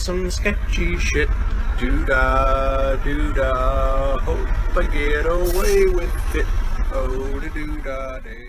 some sketchy shit. Doo-dah, doo-dah, hope I get away with it. Oh, the doo-dah day.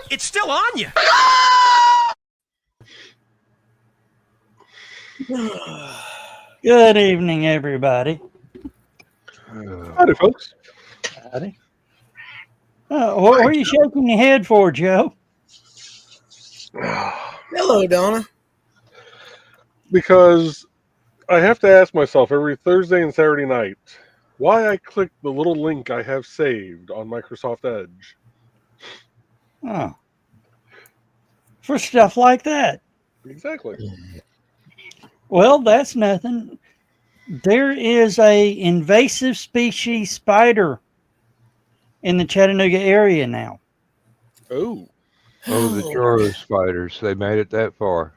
It's still on you. Good evening, everybody. Howdy, folks. Howdy. What are you shaking your head for, Joe? Hello, Donna. Because I have to ask myself every Thursday and Saturday night why I click the little link I have saved on Microsoft Edge. Oh. For stuff like that. Exactly. Well, that's nothing. There is a invasive species spider in the Chattanooga area now. Oh. Oh, the Joro spiders. They made it that far.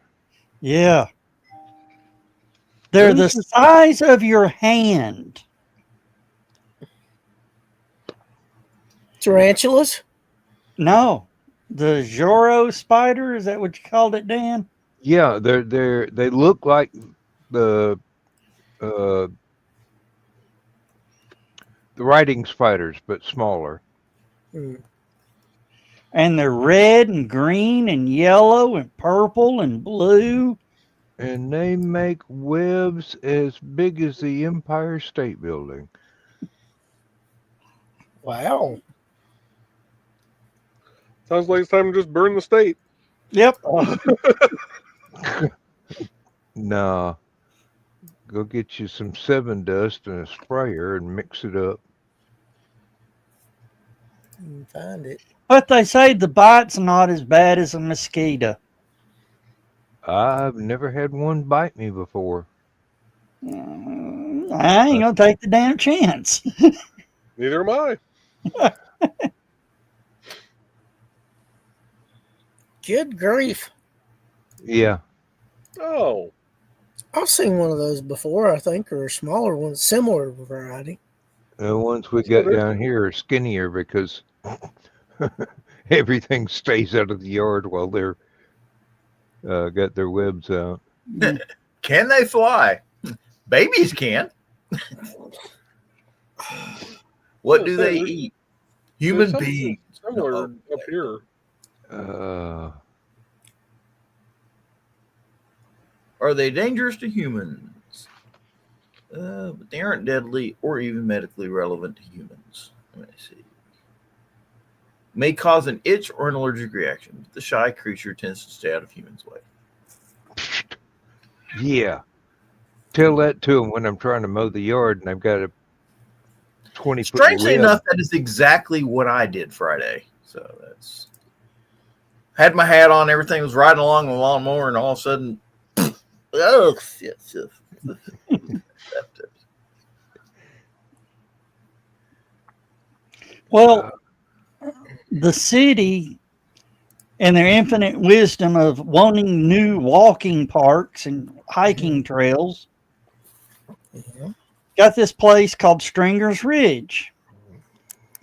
Yeah. They're the size of your hand. Tarantulas? No. The Joro spider, is that what you called it, Dan? Yeah, they look like the riding spiders, but smaller. Hmm. And they're red and green and yellow and purple and blue. And they make webs as big as the Empire State Building. Wow. Sounds like it's time to just burn the state. Yep. Nah. Go get you some 7 dust and a sprayer and mix it up. Find it. But they say the bite's not as bad as a mosquito. I've never had one bite me before. I ain't gonna take the damn chance. Neither am I. Good grief. Yeah. Oh. I've seen one of those before, I think, or a smaller one, similar variety. The ones we got down here are skinnier because everything stays out of the yard while they're got their webs out. Can they fly? Babies can. What do they eat? Human beings. Similar up here. Are they dangerous to humans? But they aren't deadly or even medically relevant to humans. Let me see. May cause an itch or an allergic reaction. The shy creature tends to stay out of humans' way. Yeah. Tell that to them when I'm trying to mow the yard and I've got a 20-foot Strangely web. enough, that is exactly what I did Friday. So that's had my hat on, everything was riding along the lawnmower, and all of a sudden, oh shit. Well, the city, and their infinite wisdom of wanting new walking parks and hiking trails, got this place called Stringer's Ridge.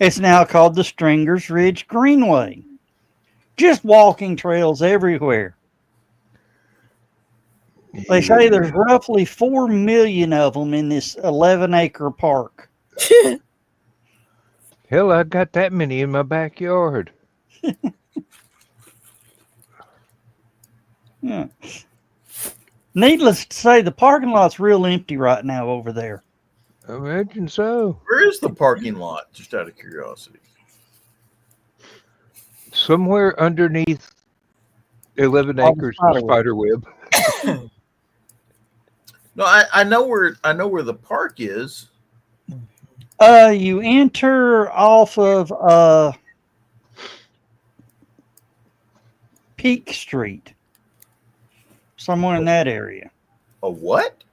It's now called the Stringer's Ridge Greenway. Just walking trails everywhere. They say there's roughly 4 million of them in this 11-acre park. Hell, I got that many in my backyard. Yeah. Needless to say, the parking lot's real empty right now over there. I imagine so. Where is the parking lot? Just out of curiosity. Somewhere underneath 11 All the acres spider of spider web. No, I know where the park is. You enter off of Peak Street, somewhere in that area. A what?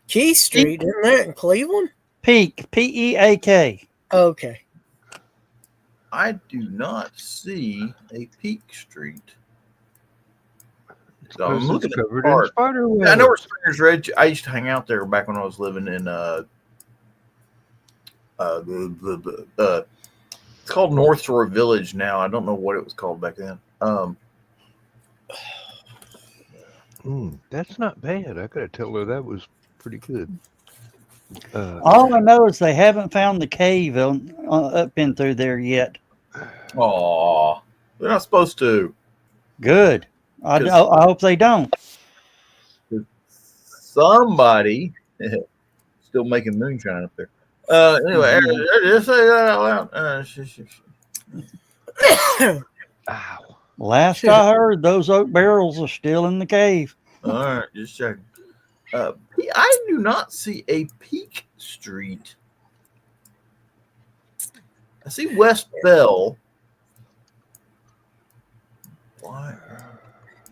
Key Street, isn't that in Cleveland? Peak, P-E-A-K. Okay. I do not see a Peak Street. So I'm Because looking it's at covered the in park. spider web. I know where Springer's Ridge. I used to hang out there back when I was living in it's called North Shore Village now. I don't know what it was called back then. That's not bad. I gotta tell her that was pretty good. All I know is they haven't found the cave up in through there yet. Aw, they're not supposed to. Good. I hope they don't. Somebody still making moonshine up there. Anyway, just say that out loud. Ow. Last I heard, those oak barrels are still in the cave. All right, just checking. I do not see a Peak Street. I see West Bell. Why?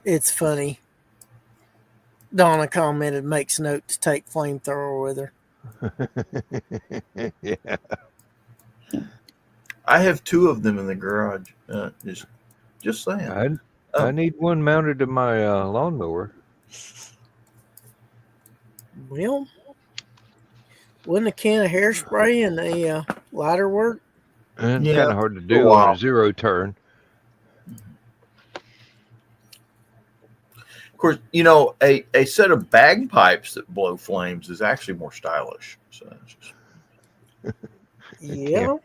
It's funny. Donna commented, makes note to take flamethrower with her. Yeah. I have 2 of them in the garage. Just saying. I need one mounted to my lawnmower. Well, wouldn't a can of hairspray and a lighter work? And Yeah, kind of hard to do wow. on a 0 turn. Of course, you know, a set of bagpipes that blow flames is actually more stylish. So it's just... Yeah.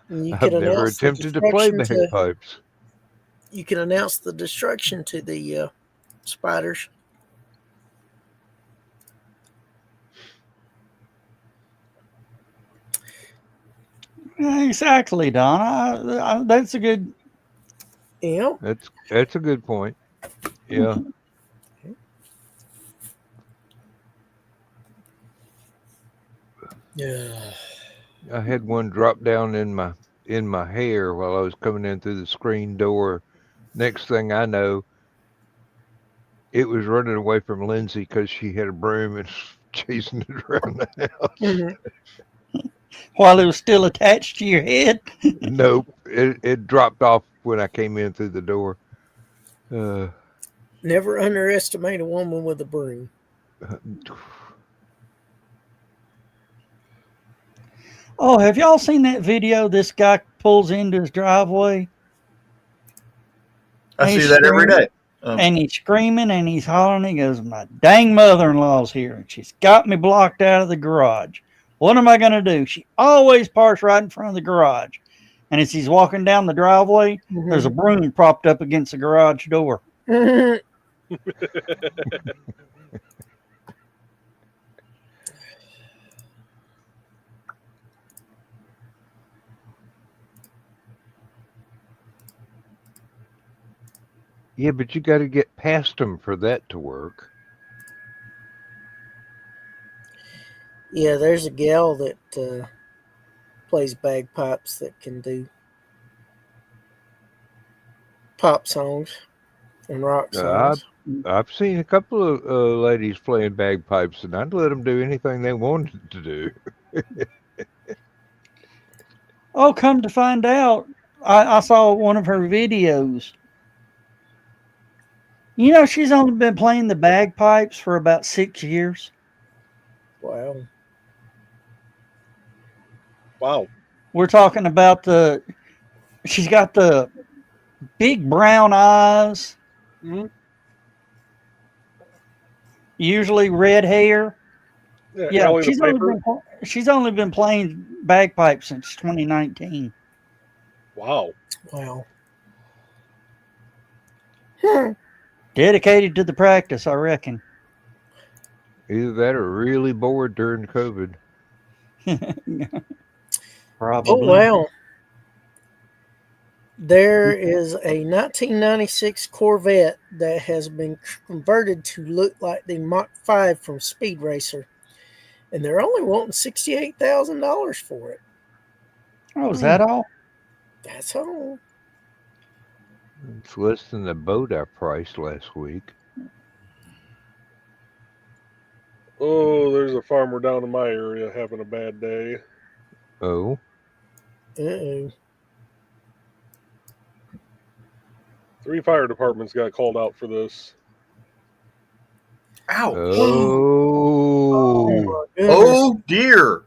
And you I've could never announce the attempted to play destruction bagpipes. You can announce the destruction to the spiders. Exactly, Don. That's a good. Yeah. That's a good point. Yeah. Yeah. I had one drop down in my hair while I was coming in through the screen door. Next thing I know, it was running away from Lindsay because she had a broom and chasing it around the house. Mm-hmm. While it was still attached to your head. Nope, it dropped off when I came in through the door. Never underestimate a woman with a broom. Oh, have y'all seen that video? This guy pulls into his driveway. I see that every day. And he's screaming and he's hollering. He goes, "My dang mother-in-law's here and she's got me blocked out of the garage. What am I going to do?" She always parks right in front of the garage. And as he's walking down the driveway, there's a broom propped up against the garage door. Yeah, but you got to get past them for that to work. Yeah, there's a gal that plays bagpipes that can do pop songs and rock songs. I've seen a couple of ladies playing bagpipes, and I'd let them do anything they wanted to do. Oh, come to find out, I saw one of her videos. You know, she's only been playing the bagpipes for about 6 years. Wow. Wow. We're talking about she's got the big brown eyes. Mm-hmm. usually red hair. Yeah, Allie the Piper. she's only been playing bagpipes since 2019. Wow. Wow. Dedicated to the practice, I reckon. Either that or really bored during COVID. Probably. Oh, wow. There is a 1996 Corvette that has been converted to look like the Mach 5 from Speed Racer. And they're only wanting $68,000 for it. Oh, is that all? That's all. It's less than the boat I priced last week. Oh, there's a farmer down in my area having a bad day. Oh, Uh-oh. 3 fire departments got called out for this. Ow! oh, my goodness. Oh dear!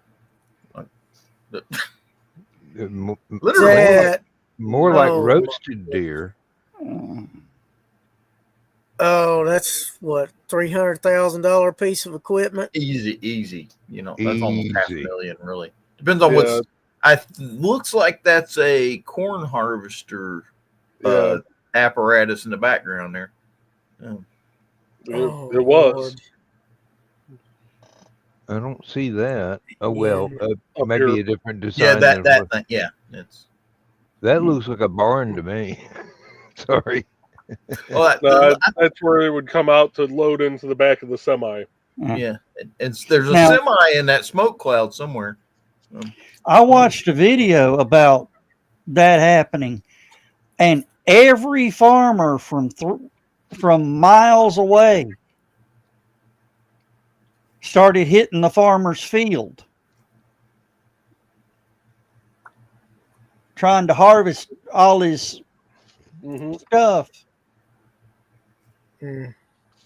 Literally. That, more like Oh, my roasted deer. oh, that's what, $300,000 piece of equipment? Easy. You know, that's almost Easy. $500,000, really. Depends on Yeah. looks like that's a corn harvester Yeah, apparatus in the background there. Oh, it was. Lord. I don't see that. Oh well, Up maybe here. a different Yeah, design. that than what- thing. Yeah, it's that looks like a barn to me. Sorry. well. That's where it would come out to load into the back of the semi. Yeah, there's a Now- semi in that smoke cloud somewhere. I watched a video about that happening, and every farmer from miles away started hitting the farmer's field, trying to harvest all his stuff. Mm.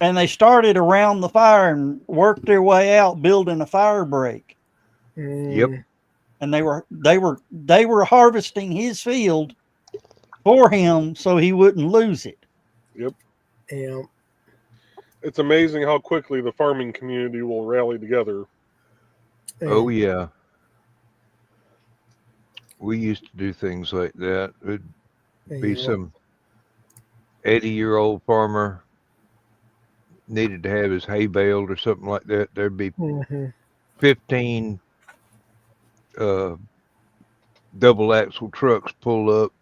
And they started around the fire and worked their way out, building a fire break. Mm. And they were harvesting his field for him so he wouldn't lose it. Yep. Yeah. It's amazing how quickly the farming community will rally together. Oh yeah. We used to do things like that. It'd be some 80-year-old farmer needed to have his hay baled or something like that. There'd be 15 double axle trucks pull up,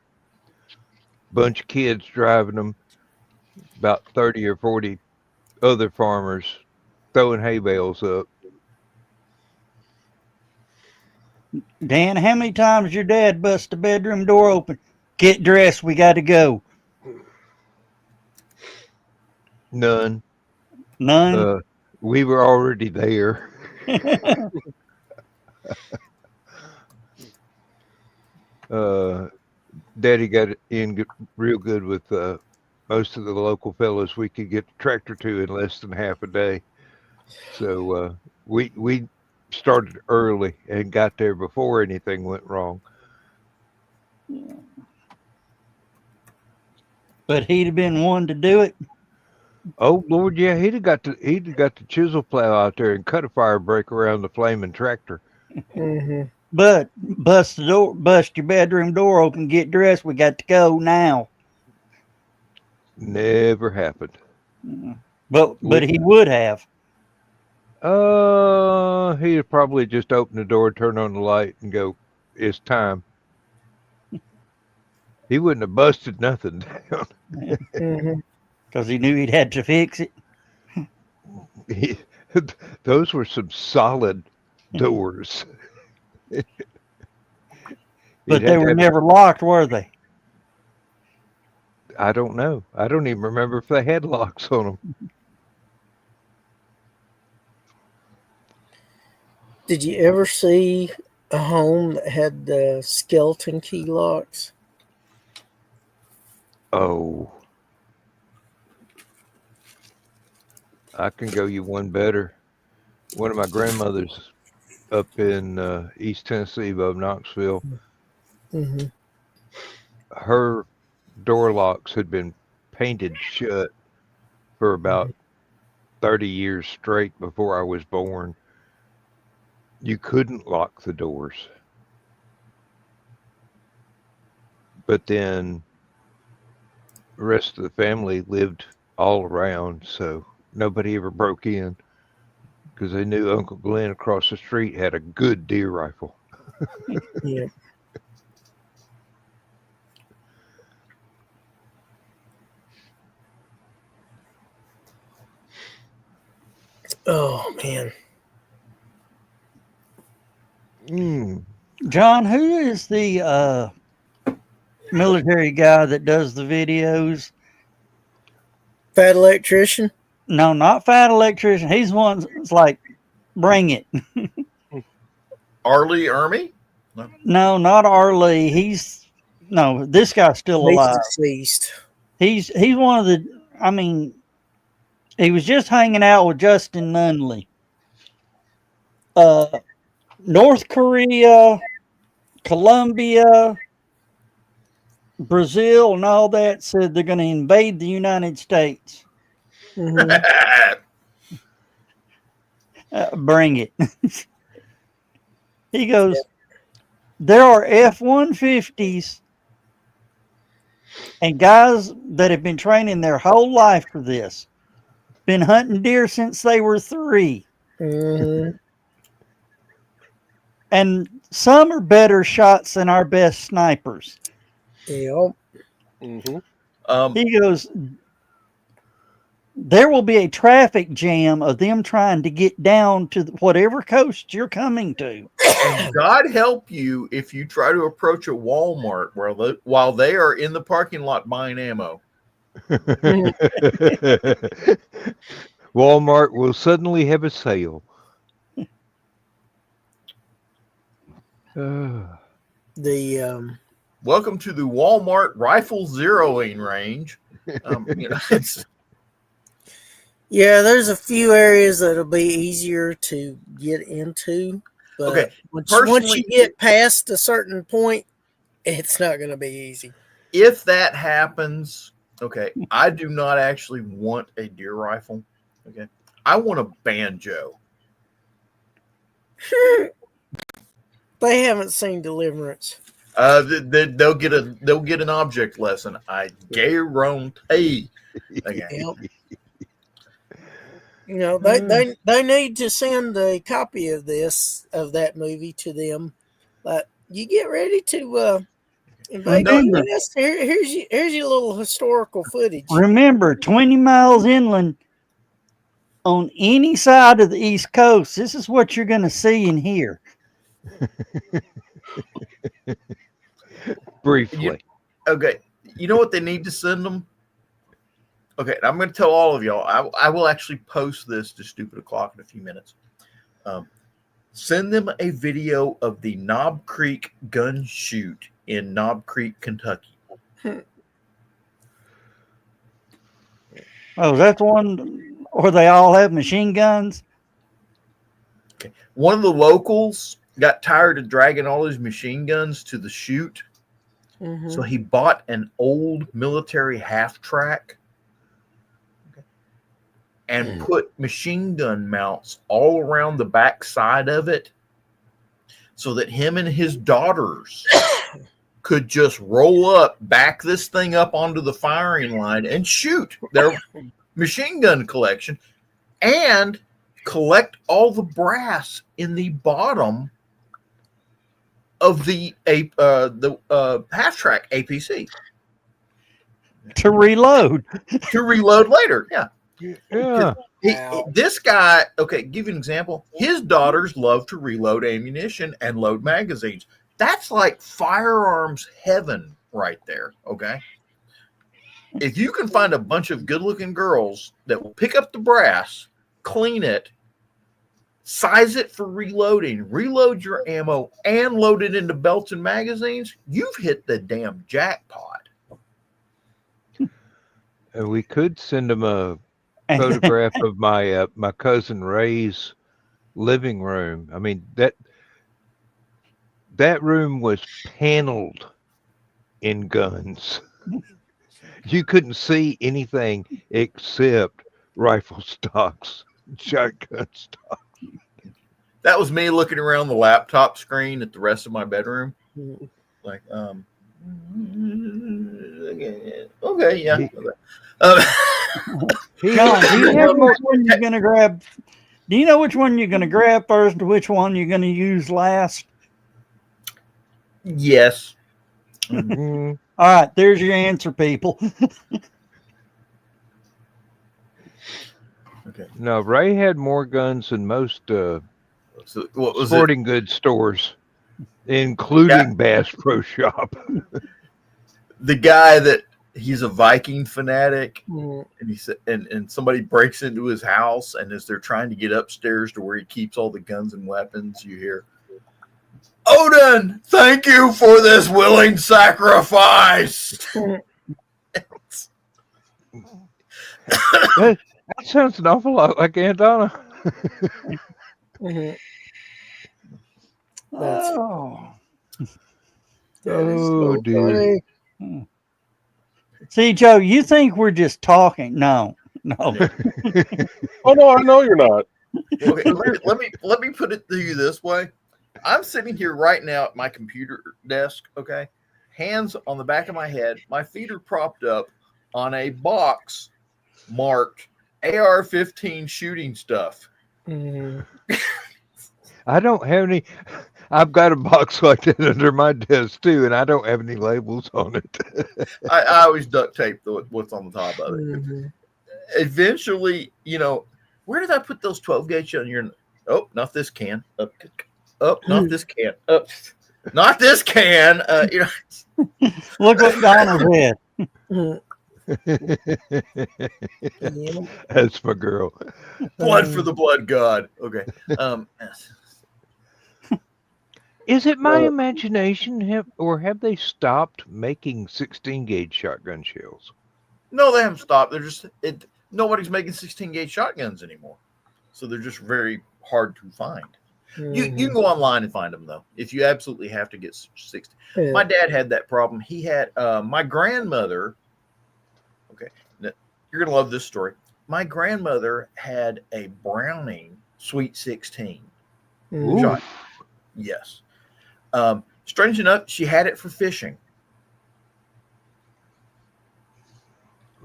bunch of kids driving them, about 30 or 40 other farmers throwing hay bales up. Dan, how many times your dad bust the bedroom door open? Get dressed, we got to go. None. We were already there. Daddy got in real good with most of the local fellas we could get the tractor to in less than half a day. So we started early and got there before anything went wrong. But he'd have been one to do it. Oh Lord, yeah, he'd have got the chisel plow out there and cut a fire break around the flaming tractor. But bust your bedroom door open, get dressed, we got to go now. Never happened. But he would have. He'd probably just open the door, turn on the light, and go, "It's time." He wouldn't have busted nothing down. Because he knew he'd had to fix it. Those were some solid doors. But they were never locked, were they? I don't know. I don't even remember if they had locks on them. Did you ever see a home that had the skeleton key locks? Oh. I can go you one better. One of my grandmothers up in East Tennessee above Knoxville, her door locks had been painted shut for about 30 years straight before I was born, you couldn't lock the doors. But then the rest of the family lived all around, so nobody ever broke in because they knew Uncle Glenn across the street had a good deer rifle. Yeah. Oh man. Mm. John, who is the military guy that does the videos? Fat electrician. No, not Fat Electrician. He's one that's like, bring it. Arlie Ermy? No, not Arlie. This guy's still He's alive. deceased. He's one of the. I mean, he was just hanging out with Justin Nunley. North Korea, Colombia, Brazil, and all that said they're going to invade the United States. Mhm. Bring it. He goes, there are F-150s and guys that have been training their whole life for this. Been hunting deer since they were 3. Mhm. And some are better shots than our best snipers. Yep. Mm-hmm. He goes, there will be a traffic jam of them trying to get down to whatever coast you're coming to. And God help you if you try to approach a Walmart while they are in the parking lot buying ammo. Walmart will suddenly have a sale. The Welcome to the Walmart rifle zeroing range. It's yeah, there's a few areas that'll be easier to get into, but Okay, once personally- you get past a certain point, it's not going to be easy. if that happens, okay, I do not actually want a deer rifle. Okay, I want a banjo. They haven't seen Deliverance. They'll get an object lesson. I guarantee. Okay. Yep. You know, they need to send a copy of that movie to them. But you get ready to invade. Remember- Here's your little historical footage. Remember, 20 miles inland on any side of the East Coast, this is what you're going to see and hear. Briefly. Okay, you know what they need to send them? Okay, I'm going to tell all of y'all. I will actually post this to Stupid O'Clock in a few minutes. Send them a video of the Knob Creek gun shoot in Knob Creek, Kentucky. Oh, that's the one where they all have machine guns? Okay. One of the locals got tired of dragging all his machine guns to the shoot, Mhm. so he bought an old military half track and put machine gun mounts all around the back side of it so that him and his daughters could just roll up, back this thing up onto the firing line and shoot their machine gun collection and collect all the brass in the bottom of the half track APC To reload. to reload later. Yeah. Yeah. This guy, okay, give you an example. His daughters love to reload ammunition and load magazines. That's like firearms heaven right there, okay? If you can find a bunch of good-looking girls that will pick up the brass, clean it, size it for reloading, reload your ammo, and load it into belts and magazines, you've hit the damn jackpot. And we could send them a photograph of my cousin Ray's living room. I mean, that room was paneled in guns. You couldn't see anything except rifle stocks, shotgun stocks. That was me looking around the laptop screen at the rest of my bedroom. Like, okay, yeah. John, do you know which one you're going to grab? Do you know which one you're going to grab first and which one you're going to use last? Yes. Mm, All right, there's your answer, people. Okay. no, Ray had more guns than most So what was sporting goods stores, including Bass Pro Shop. the guy that he's a Viking fanatic, Mm. and he said, and somebody breaks into his house, and as they're trying to get upstairs to where he keeps all the guns and weapons, you hear, "Odin, thank you for this willing sacrifice." That sounds an awful lot like Aunt Donna. Mhm. Oh. That is Oh, so dear. funny. See, Joe, you think we're just talking? No. Oh no, I know you're not. Okay, let me put it to you this way. I'm sitting here right now at my computer desk, okay? Hands on the back of my head, my feet are propped up on a box marked AR-15 shooting stuff. Mhm. I don't have any. I've got a box like that under my desk too, and I don't have any labels on it. I always duct tape what's on the top of it. Mhm. Eventually, where did I put those 12 gauge on your? Oh, not this can. Up, not this can. Up, not this can. Look what Donna said. Mhm. Yeah. That's my girl. Blood for the blood god. Okay. Is it my imagination, or have they stopped making 16 gauge shotgun shells? No, they haven't stopped. They're just nobody's making 16 gauge shotguns anymore, so they're just very hard to find. You can go online and find them though, if you absolutely have to get 60. Yeah. My dad had that problem. He had my grandmother. Okay, you're gonna love this story. My grandmother had a Browning Sweet 16 Mhm. shot. Yes. Strange enough, she had it for fishing.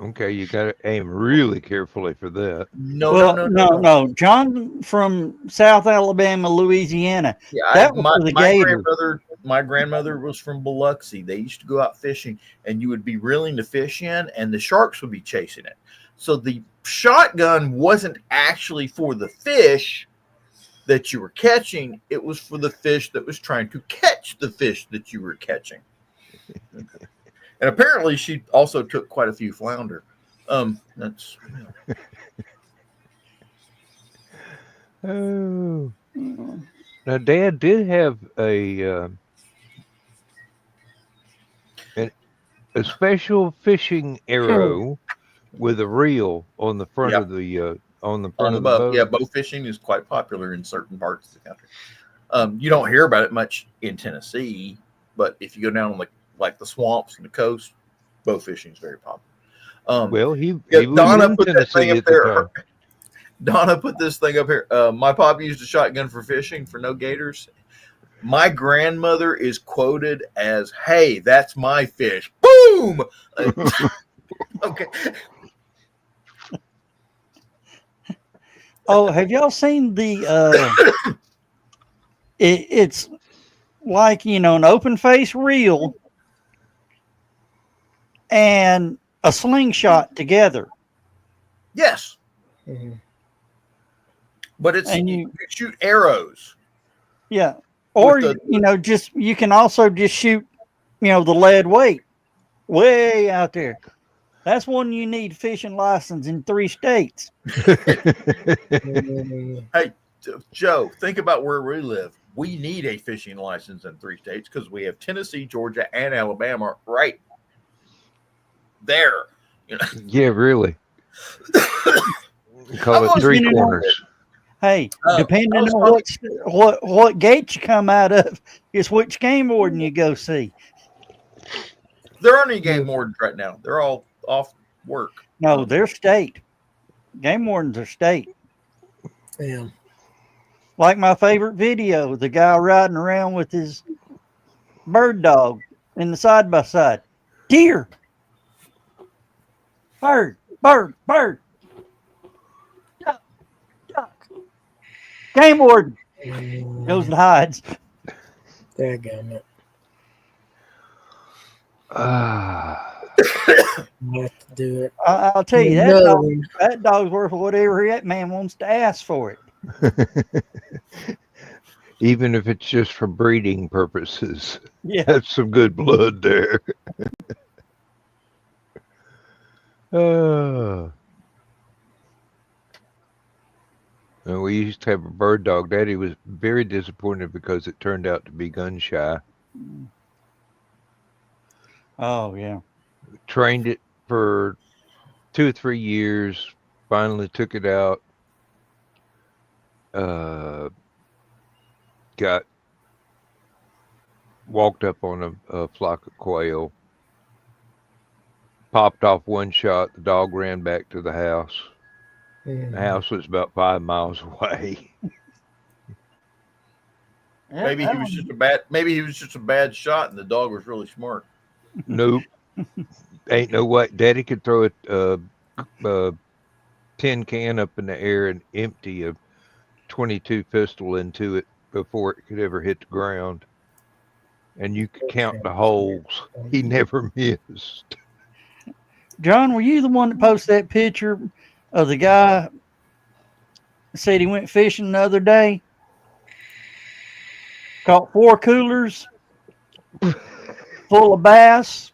Okay, you got to aim really carefully for that. No. John from South Alabama, Louisiana. Yeah, That was for the gator. My grandmother was from Biloxi. They used to go out fishing, and you would be reeling the fish in, and the sharks would be chasing it. So the shotgun wasn't actually for the fish that you were catching. It was for the fish that was trying to catch the fish that you were catching. And apparently, she also took quite a few flounder. That's. Oh. Now, Dad did have a special fishing arrow with a reel on the front of the boat. Yeah, bow fishing is quite popular in certain parts of the country. You don't hear about it much in Tennessee, but if you go down on the swamps and the coast, bow fishing is very popular. Well, he Donna lived put in that Tennessee thing up at the there. time. Donna put this thing up here. My pop used a shotgun for fishing for no gators. My grandmother is quoted as, "Hey, that's my fish." Boom. Okay. Oh, have y'all seen the? It's like an open face reel and a slingshot together. Yes, Mhm. but And you shoot arrows. Yeah, or With you can also just shoot the lead weight way out there. That's one you need fishing license in 3 states. Mhm. Hey, Joe, think about where we live. We need a fishing license in 3 states because we have Tennessee, Georgia, and Alabama right there. Yeah, really. Call it 3 corners. Hey, depending on what gate you come out of, is which game warden you go see. There aren't any game wardens right now. They're all off work. No, they're state. Game wardens are state. Yeah. Like my favorite video, the guy riding around with his bird dog in the side by side. Deer. Bird, bird, bird. Duck, duck. Game warden goes and hides. Daggone it. Ah, I have to do it. I'll tell you, Another one. that dog's worth whatever that man wants to ask for it. even if it's just for breeding purposes. Yeah. That's some good blood there. And we used to have a bird dog. Daddy was very disappointed because it turned out to be gun shy. Oh, yeah. Trained it for 2 or 3 years. Finally took it out. Got walked up on a flock of quail. Popped off one shot. The dog ran back to the house. The house was about 5 miles away. Maybe he was just a bad shot, and the dog was really smart. Nope. Ain't no way. Daddy could throw a tin can up in the air and empty a 22 pistol into it before it could ever hit the ground. And you could count the holes. He never missed. John, were you the one that posted that picture of the guy that said he went fishing the other day? Caught 4 coolers full of bass,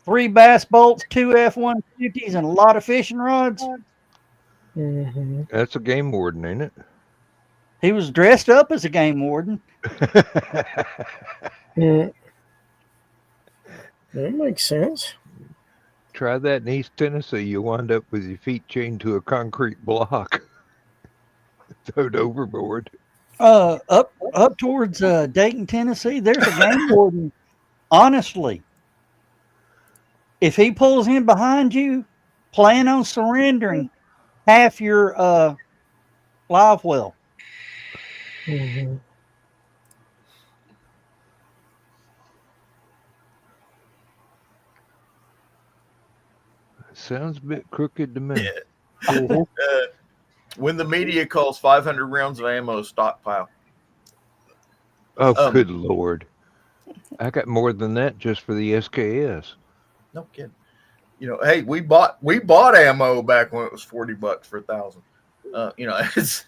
3 bass bolts, 2 F-150s, and a lot of fishing rods. Mm-hmm. That's a game warden, ain't it? He was dressed up as a game warden. Yeah. That makes sense. Try that in East Tennessee. You'll wind up with your feet chained to a concrete block. Thrown overboard. Up towards Dayton, Tennessee, there's a game warden. Honestly, if he pulls in behind you, plan on surrendering half your live well. Mm-hmm. Sounds a bit crooked to me. Yeah. When the media calls 500 rounds of ammo stockpile. Oh, good Lord. I got more than that just for the SKS. No kidding. You know, hey, we bought ammo back when it was $40 for 1,000. You know, it's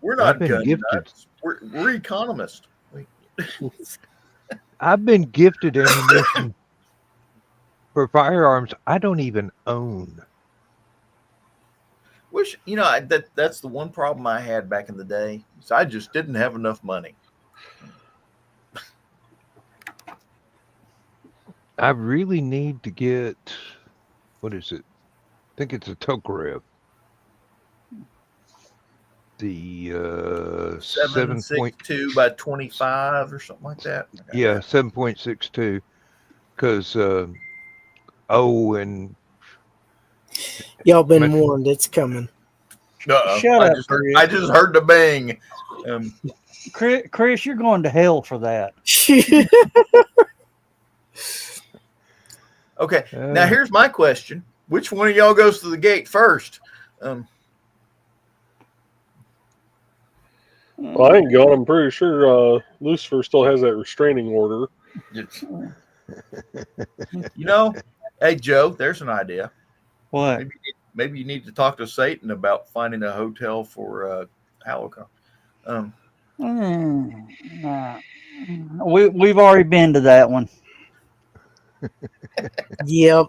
we're not gun nuts. We're economists. I've been gifted ammunition for firearms I don't even own. Which, you know, that's the one problem I had back in the day. So I just didn't have enough money. I really need to get, what is it? I think it's a Tokarev. The 7.62 by 25 or something like that. Yeah, 7.62. Because, and Y'all been warned. It's coming. Shut up, Chris. I just heard the bang. Chris, you're going to hell for that. Okay, now here's my question. Which one of y'all goes to the gate first? Well, I ain't going. I'm pretty sure Lucifer still has that restraining order. You know, hey, Joe, there's an idea. What? Maybe you need to talk to Satan about finding a hotel for Halocon. Nah. We've already been to that one. Yep.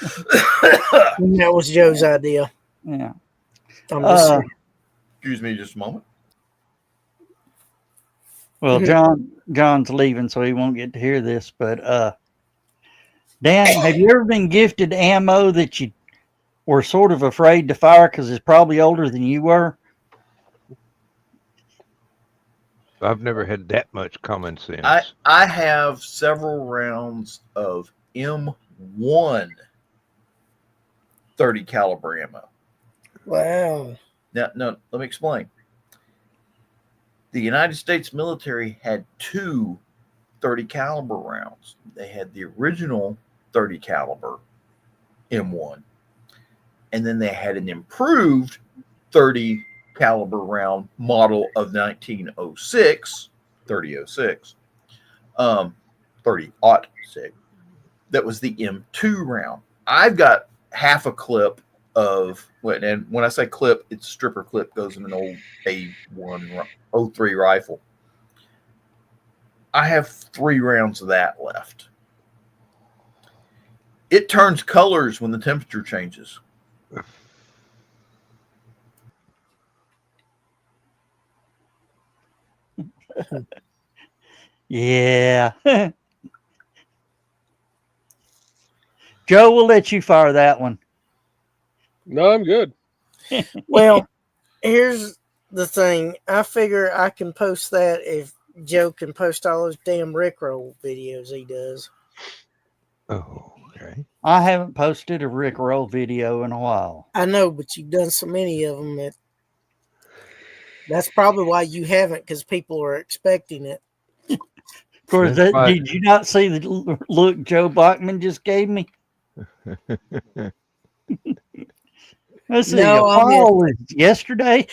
That was Joe's idea. Yeah. I'm just saying. Excuse me just a moment. Well, John's leaving, so he won't get to hear this. But Dan, have you ever been gifted ammo that you were sort of afraid to fire because it's probably older than you were? I've never had that much common sense. I have several rounds of M1 30 caliber ammo. Wow. Now, no, let me explain. The United States military had two 30 caliber rounds. They had the original 30 caliber M1, and then they had an improved 30 caliber round model of 1906, 3006, 30-06. That was the M2 round. I've got half a clip of, and when I say clip, it's stripper clip, goes in an old A1 03 rifle. I have 3 rounds of that left. It turns colors when the temperature changes. Yeah. Joe, we'll let you fire that one. No, I'm good. Well, here's the thing. I figure I can post that if Joe can post all those damn Rickroll videos he does. Oh, okay. I haven't posted a Rick Roll video in a while. I know, but you've done so many of them that's probably why you haven't, because people are expecting it. Of course, That's why- did you not see the look Joe Bachman just gave me? Let's see. No, I Paul was yesterday.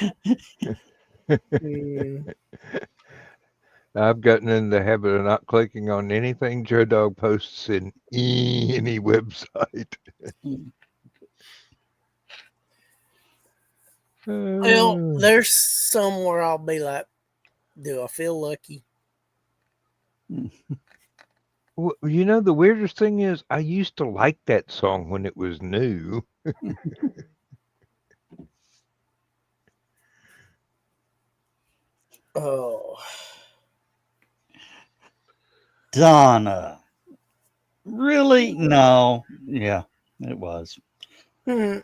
Mm, I've gotten in the habit of not clicking on anything Joe Dog posts in any website. well, there's somewhere I'll be like, do I feel lucky? Well, you know, the weirdest thing is I used to like that song when it was new. Oh, Donna. Really? No. Yeah, it was. Hmm.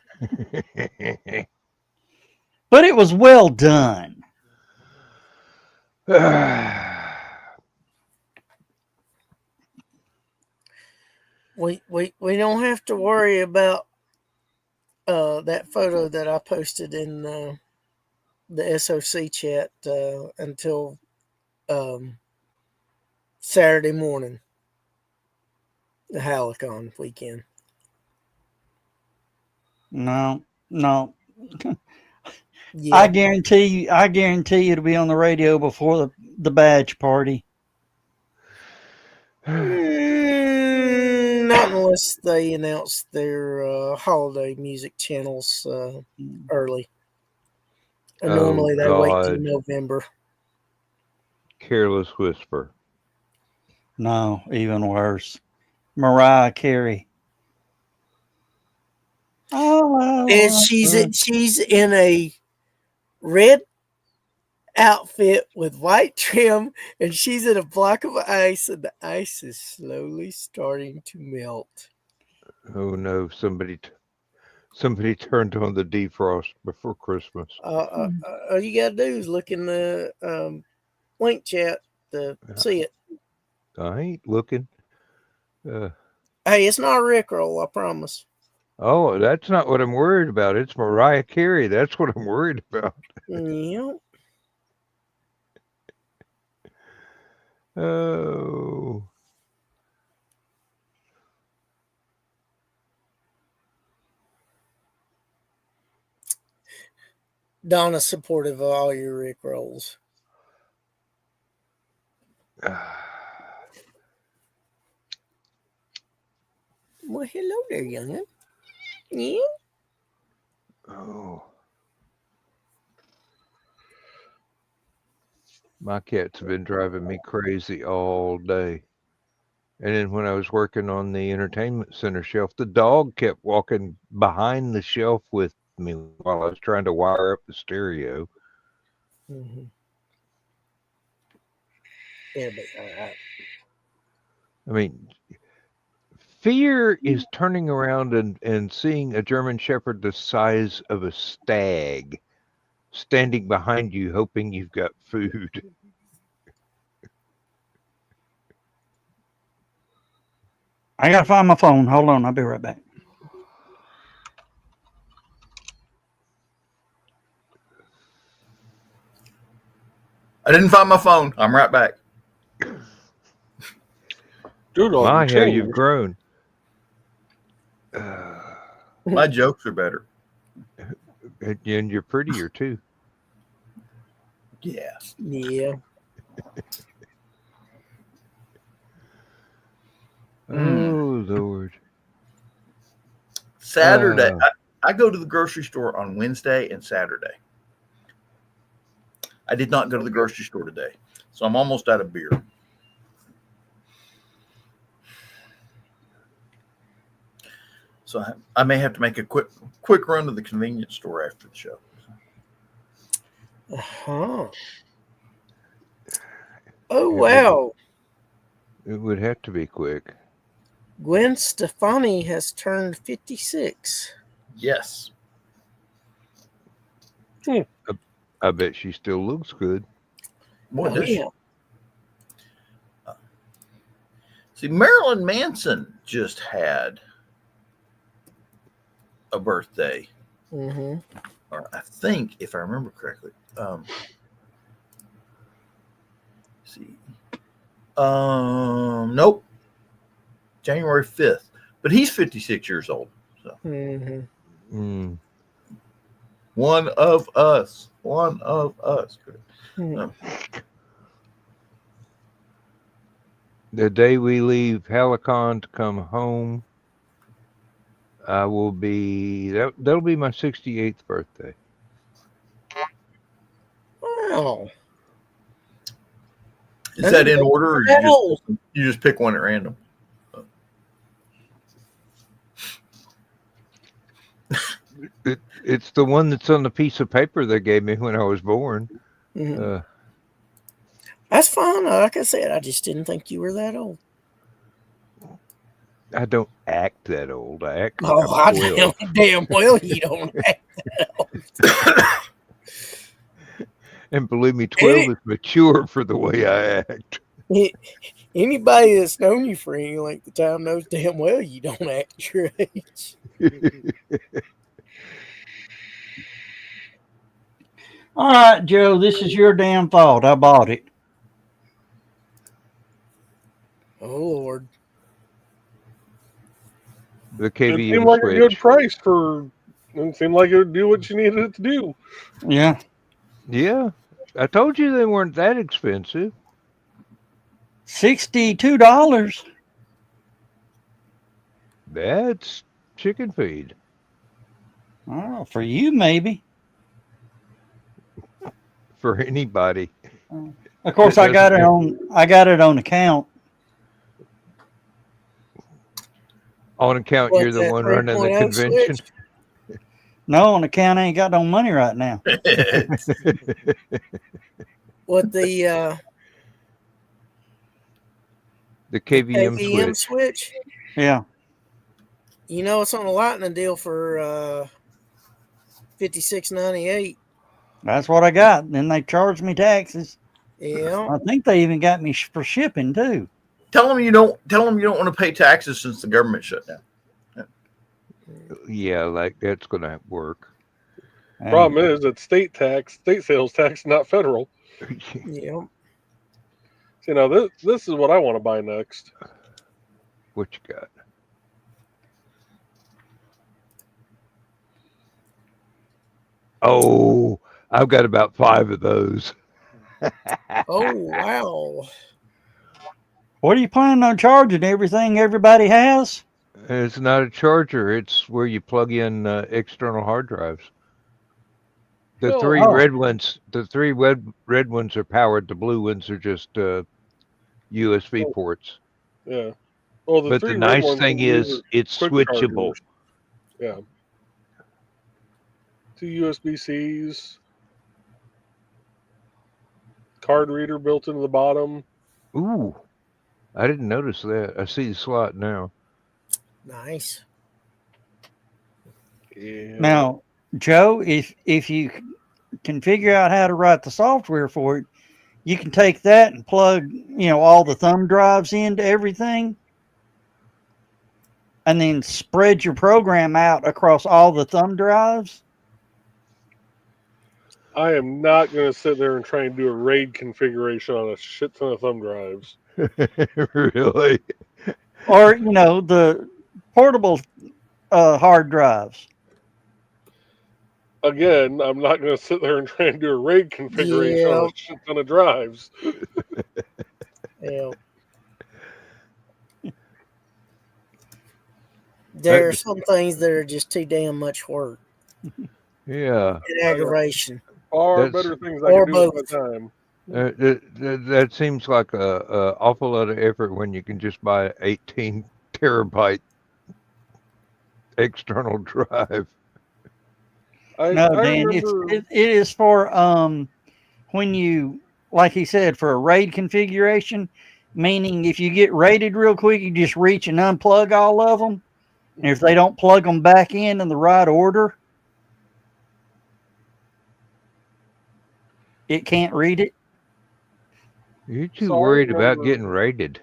But it was well done. We don't have to worry about that photo that I posted in the SOC chat until Saturday morning, the Halicon weekend. No. Yeah, I guarantee you it'll be on the radio before the badge party. not unless they announce their holiday music channels early. And Oh, normally they wait till God. November. Careless Whisper. No, even worse. Mariah Carey. And she's in a red outfit with white trim, and she's in a block of ice, and the ice is slowly starting to melt. Oh no! Somebody turned on the defrost before Christmas. All you gotta do is look in the link chat to see it. I ain't looking. Hey, it's not a Rickroll, I promise. Oh, that's not what I'm worried about. It's Mariah Carey. That's what I'm worried about. Yeah. Oh. Donna's supportive of all your Rickrolls. Well, hello there, young'un. Yeah. Oh. My cats have been driving me crazy all day. And then when I was working on the entertainment center shelf, the dog kept walking behind the shelf with me while I was trying to wire up the stereo. Mm-hmm. It'll be all right. I mean, fear is turning around and seeing a German Shepherd the size of a stag standing behind you, hoping you've got food. I gotta find my phone. Hold on, I'll be right back. I didn't find my phone. I'm right back. Dude, My, how you've grown. My jokes are better. And you're prettier too. Yeah. Yeah. Oh Lord. Saturday. I go to the grocery store on Wednesday and Saturday. I did not go to the grocery store today, so I'm almost out of beer. So I may have to make a quick run to the convenience store after the show. Uh-huh. Oh, wow. It would have to be quick. Gwen Stefani has turned 56. Yes. I bet she still looks good. Boy, Oh, does yeah. she. See, Marilyn Manson just had a birthday, Mm-hmm. or I think, if I remember correctly. See. Nope. January 5th. But he's 56 years old. So Mm-hmm. one of us. One of us. Mm. The day we leave Helicon to come home, I will be that'll be my 68th birthday. Wow. Is that in order, or you just pick one at random? It's the one that's on the piece of paper they gave me when I was born. Mm-hmm. That's fine. Like I said, I just didn't think you were that old. I don't act that old. I act like Oh, I'm I 12. damn well you don't act that old. And believe me, 12 is mature for the way I act. Anybody that's known you for any length of time knows damn well you don't act your age. All right, Joe, this is your damn fault. I bought it. Oh, Lord. The It KVM seemed like switch. a good price for. It seemed like it would do what you needed it to do. Yeah. Yeah. I told you they weren't that expensive. $62. That's chicken feed. Oh, for you, maybe. For anybody. Of course, I got it on account. On account What's you're the that, one running the 3.0 convention. switch? No, on account I ain't got no money right now. What the KVM switch. switch? Yeah. You know, it's on a lightning deal for $56.98. That's what I got. Then they charged me taxes. Yeah. I think they even got me for shipping too. Tell them you don't want to pay taxes since the government shut down. Yeah, like that's gonna work. Problem is, it's state sales tax, not federal. Yeah. So, this is what I want to buy next. What you got? Oh, I've got about 5 of those. Oh, wow. What are you planning on charging? Everything everybody has? It's not a charger. It's where you plug in external hard drives. The Oh. three red ones are powered. The blue ones are just USB ports. Yeah. Well, But the nice thing is it's quick switchable. chargers. Yeah. 2 USB-Cs. Card reader built into the bottom. Ooh, I didn't notice that. I see the slot now. Nice. Yeah. Now, Joe, if you can figure out how to write the software for it, you can take that and plug, all the thumb drives into everything. and then spread your program out across all the thumb drives. I am not going to sit there and try and do a RAID configuration on a shit ton of thumb drives. Really? Or, the portable hard drives. Again, I'm not going to sit there and try and do a RAID configuration on a shit ton of drives. Yeah. There are some things that are just too damn much work Yeah. and aggravation. Far better things I can do at my time. That seems like a awful lot of effort when you can just buy an 18 terabyte external drive. No, Dan, it is for when you, like he said, for a RAID configuration, meaning if you get raided real quick, you just reach and unplug all of them. And if they don't plug them back in the right order, it can't read it. You're too worried about getting raided.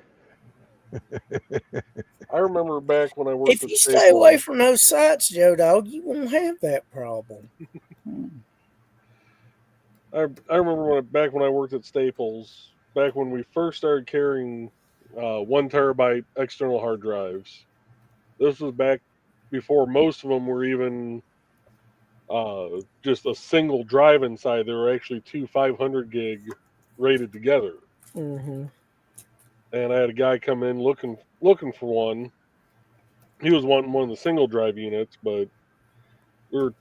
I remember back when I worked. If you stay away from those sites, Joe Dog, you won't have that problem. I remember back when I worked at Staples, back when we first started carrying 1 terabyte external hard drives. This was back before most of them were even just a single drive inside. There were actually 2 500 gig rated together. Mm-hmm. And I had a guy come in looking for one. He was wanting one of the single drive units, but I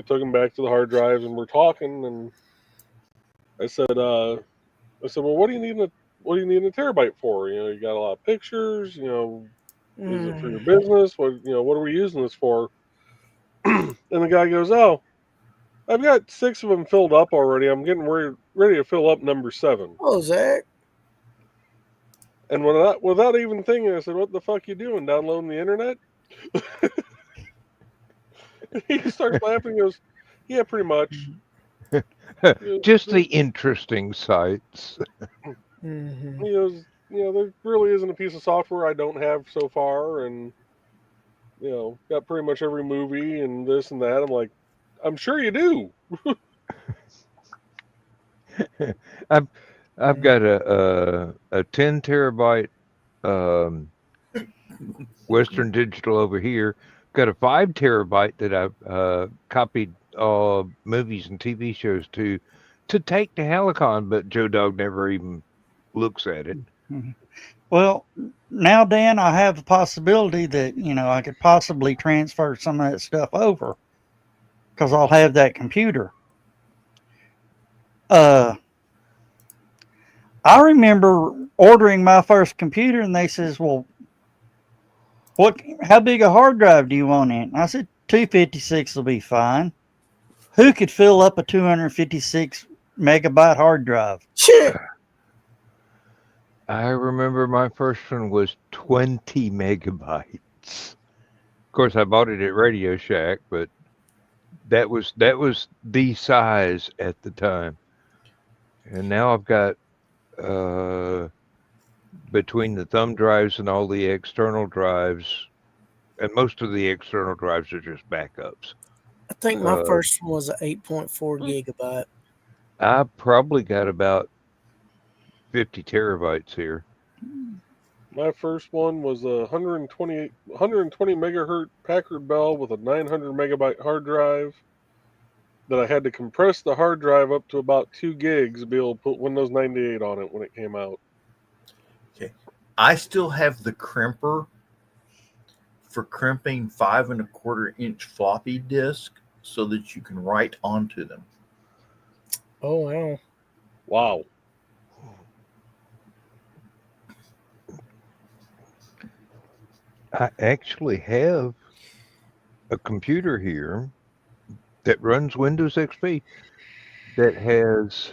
took him back to the hard drives and we're talking, and I said, well, what do you need a terabyte for? You got a lot of pictures. Is it for your business? What are we using this for? And the guy goes, oh, I've got 6 of them filled up already. I'm getting ready to fill up number 7. Oh, Zach. And without even thinking, I said, what the fuck you doing? Downloading the internet? He starts laughing and goes, yeah, pretty much. Just the interesting sites. Mm-hmm. He goes, there really isn't a piece of software I don't have so far, and got pretty much every movie and this and that. I'm like, I'm sure you do. I've got a 10 terabyte Western Digital over here. Got a 5 terabyte that I've copied movies and TV shows to take to Helicon, but Joe Dog never even looks at it. Well, now, Dan, I have the possibility that, I could possibly transfer some of that stuff over because I'll have that computer. I remember ordering my first computer and they says, well, how big a hard drive do you want in? I said, 256 will be fine. Who could fill up a 256 megabyte hard drive? Shit. I remember my first one was 20 megabytes. Of course, I bought it at Radio Shack, but that was the size at the time. And now I've got between the thumb drives and all the external drives, and most of the external drives are just backups. I think my first one was an 8.4 gigabyte. I probably got about 50 terabytes here. My first one was a 120 megahertz Packard Bell with a 900 megabyte hard drive that I had to compress the hard drive up to about 2 gigs to be able to put Windows 98 on it when it came out. Okay. I still have the crimper for crimping 5 1/4 inch floppy disk so that you can write onto them. Oh, wow. Wow. I actually have a computer here that runs Windows XP that has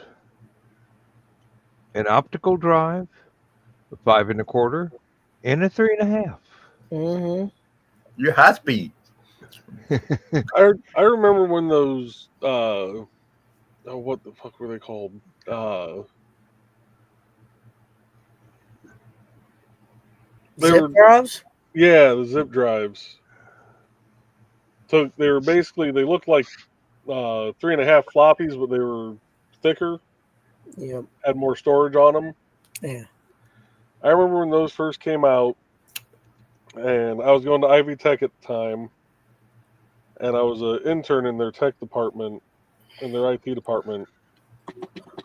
an optical drive, a 5 1/4, and a 3 1/2. Mm-hmm. You're high speed. I remember when those what the fuck were they called? Zip drives? Yeah, the zip drives. So they were basically, they looked like 3.5 floppies, but they were thicker, Yep. had more storage on them. Yeah. I remember when those first came out, and I was going to Ivy Tech at the time, and I was an intern in their tech department, in their IT department,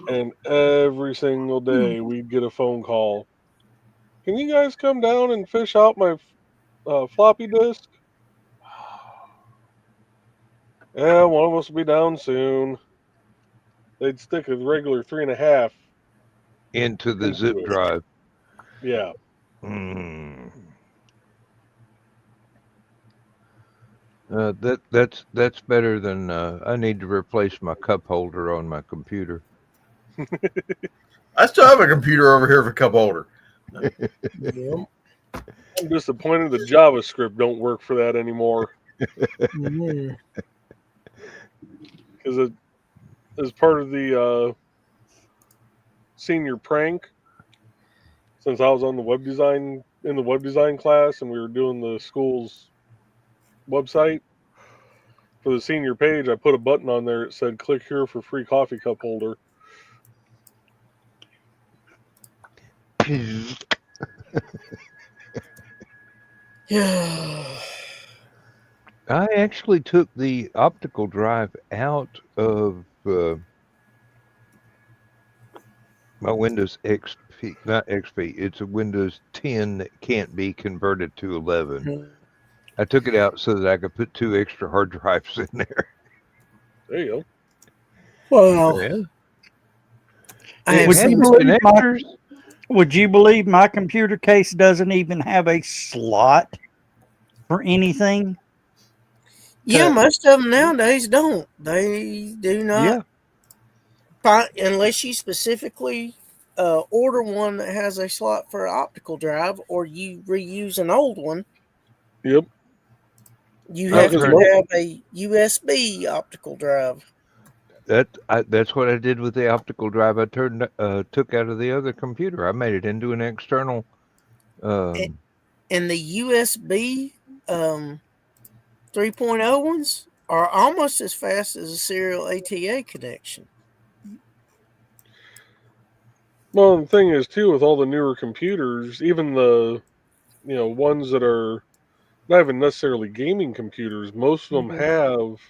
and every single day we'd get a phone call. Can you guys come down and fish out my floppy disk? Yeah, one of us will be down soon. They'd stick a regular 3.5 into the into zip it. drive. Yeah. Mm. That's better than I need to replace my cup holder on my computer. I still have a computer over here for cup holder. Yep. I'm disappointed the JavaScript don't work for that anymore. Mhm. Because it is part of the senior prank. Since I was on the web design class, and we were doing the school's website for the senior page, I put a button on there that said "Click here for free coffee cup holder." Yeah. I actually took the optical drive out of my Windows XP, not XP. It's a Windows 10 that can't be converted to 11. I took it out so that I could put 2 extra hard drives in there. There you go. Well, Yeah. I It have Would had you seen. the believe my connectors. Would you believe my computer case doesn't even have a slot for anything? Yeah, most of them nowadays don't. They do not. Yeah. Unless you specifically order one that has a slot for an optical drive, or you reuse an old one. Yep. You I have to turned- have a USB optical drive. That's what I did with the optical drive. I took out of the other computer. I made it into an external. And the USB 3.0 ones are almost as fast as a serial ATA connection. Well, the thing is too, with all the newer computers, even the ones that are not even necessarily gaming computers, most of them Mhm. have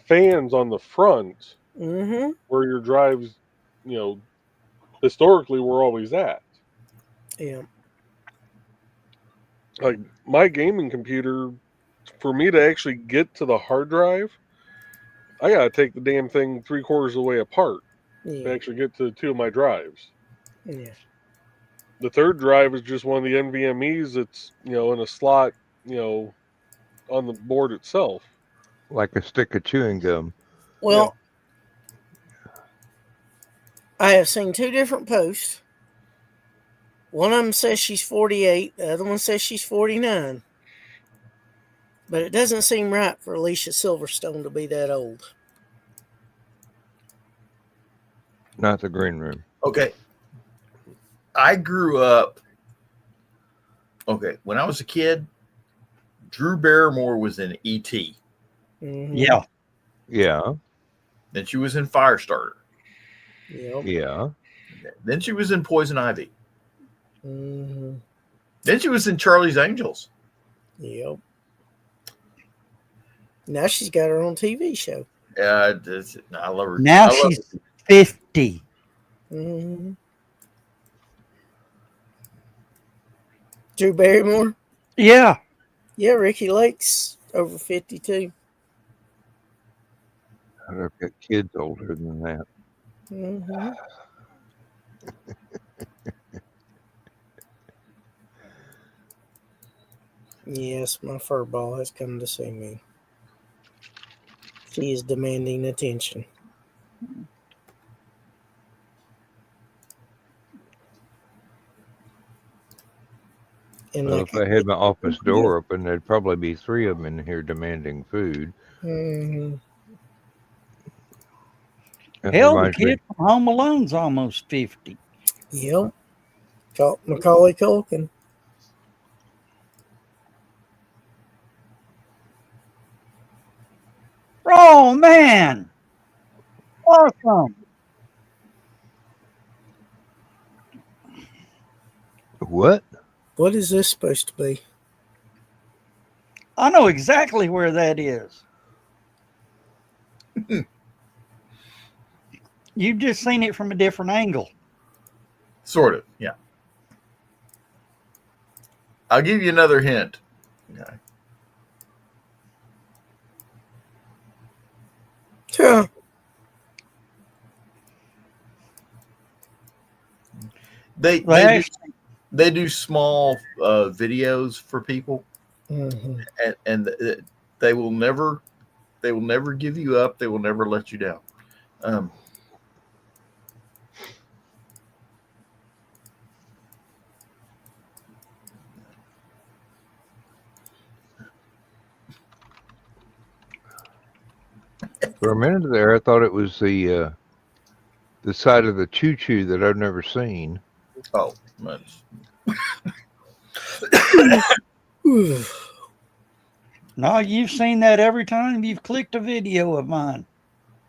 fans on the front Mm-hmm. where your drives, historically were always at. Yeah. Like my gaming computer, for me to actually get to the hard drive, I gotta take the damn thing 3/4 of the way apart to Yeah. actually get to 2 of my drives. Yeah. The third drive is just one of the NVMe's that's in a slot, on the board itself. like a stick of chewing gum. Well, I have seen two different posts. One of them says she's 48. The other one says she's 49. But it doesn't seem right for Alicia Silverstone to be that old. Not the green room. Okay. I grew up. Okay. When I was a kid, Drew Barrymore was in E.T. Mm-hmm. Yeah. Yeah. Then she was in Firestarter. Yep. Yeah. Then she was in Poison Ivy. Mm-hmm. Then she was in Charlie's Angels. Yep. Now she's got her own TV show. I love her. Now I love she's her. 50. Mm-hmm. Drew Barrymore? Yeah. Yeah, Ricky Lake's over 52. I've got kids older than that. Mm-hmm. Yes, my fur ball has come to see me. She is demanding attention. And Well, like if I had my office door open, there'd probably be 3 of them in here demanding food. Mm-hmm. That Hell, the reminds me- kid from Home Alone's almost 50. Yep. Macaulay Culkin. Oh man, awesome! What? What is this supposed to be? I know exactly where that is. You've just seen it from a different angle. Sort of, yeah. I'll give you another hint. Okay. Huh. They do small videos for people, Mhm. and they will never give you up. They will never let you down. For a minute there, I thought it was the side of the choo-choo that I've never seen. Oh, that's, Ooh. No, you've seen that every time you've clicked a video of mine.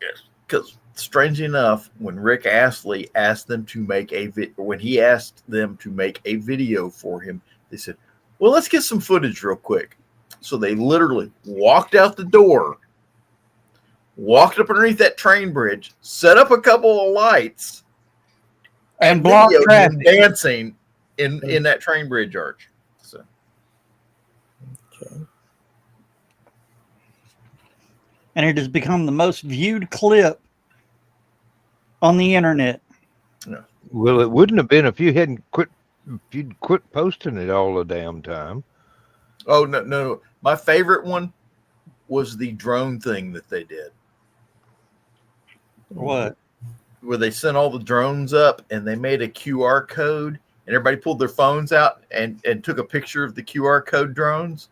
yes. Because strangely enough, when Rick Astley asked them to make when he asked them to make a video for him, they said, "Well, let's get some footage real quick." So they literally walked out the door, walked up underneath that train bridge, set up a couple of lights, And block videoed him traffic. dancing in that train bridge arch. So Okay. And it has become the most viewed clip on the internet. Well, it wouldn't have been if you'd quit posting it all the damn time. oh no. My favorite one was the drone thing that they did. What? Where they sent all the drones up and they made a QR code and everybody pulled their phones out and took a picture of the QR code drones.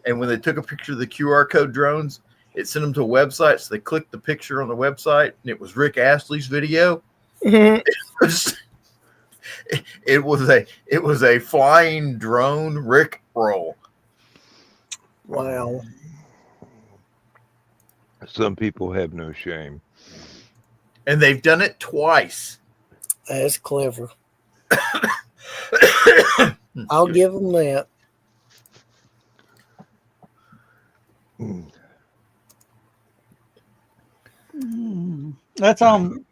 And when they took a picture of the QR code drones, it sent them to a website. So they clicked the picture on the website and it was Rick Astley's video. Mhm. It was a flying drone Rick roll. Wow. Some people have no shame. And they've done it twice. That's clever. I'll give them that. That's on.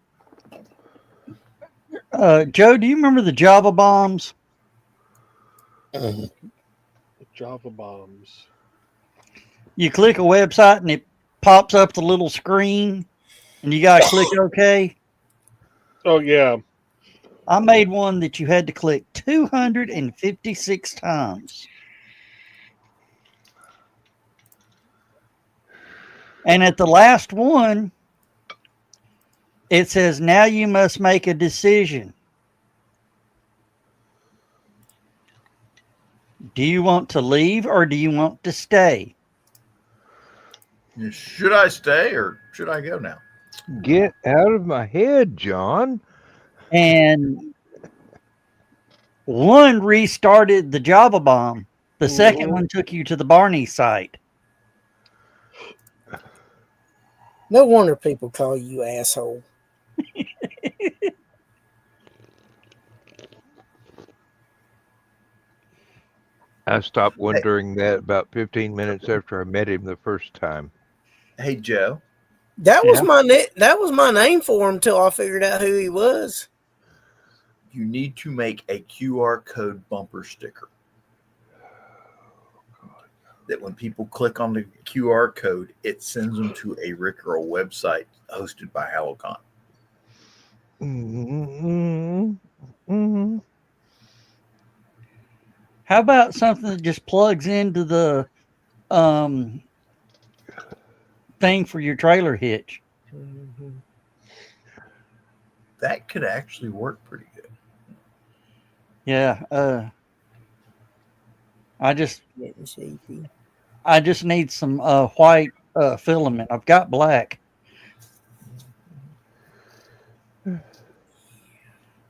Joe, do you remember the Java bombs? Java bombs. You click a website and it pops up the little screen, and you gotta click OK. Oh yeah. I made one that you had to click 256 times. And at the last one, it says, now you must make a decision. Do you want to leave or do you want to stay? Should I stay or should I go now? Get out of my head, John. And one restarted the Java bomb. The second one took you to the Barney site. No wonder people call you asshole. I stopped wondering that about 15 minutes after I met him the first time. Hey, Joe. That was my name for him until I figured out who he was. You need to make a QR code bumper sticker. That when people click on the QR code, it sends them to a Rick Earl website hosted by Halocon. Mm-hmm. Mm-hmm. How about something that just plugs into the thing for your trailer hitch? Mm-hmm. That could actually work pretty good. Yeah. I just need some white filament. I've got black.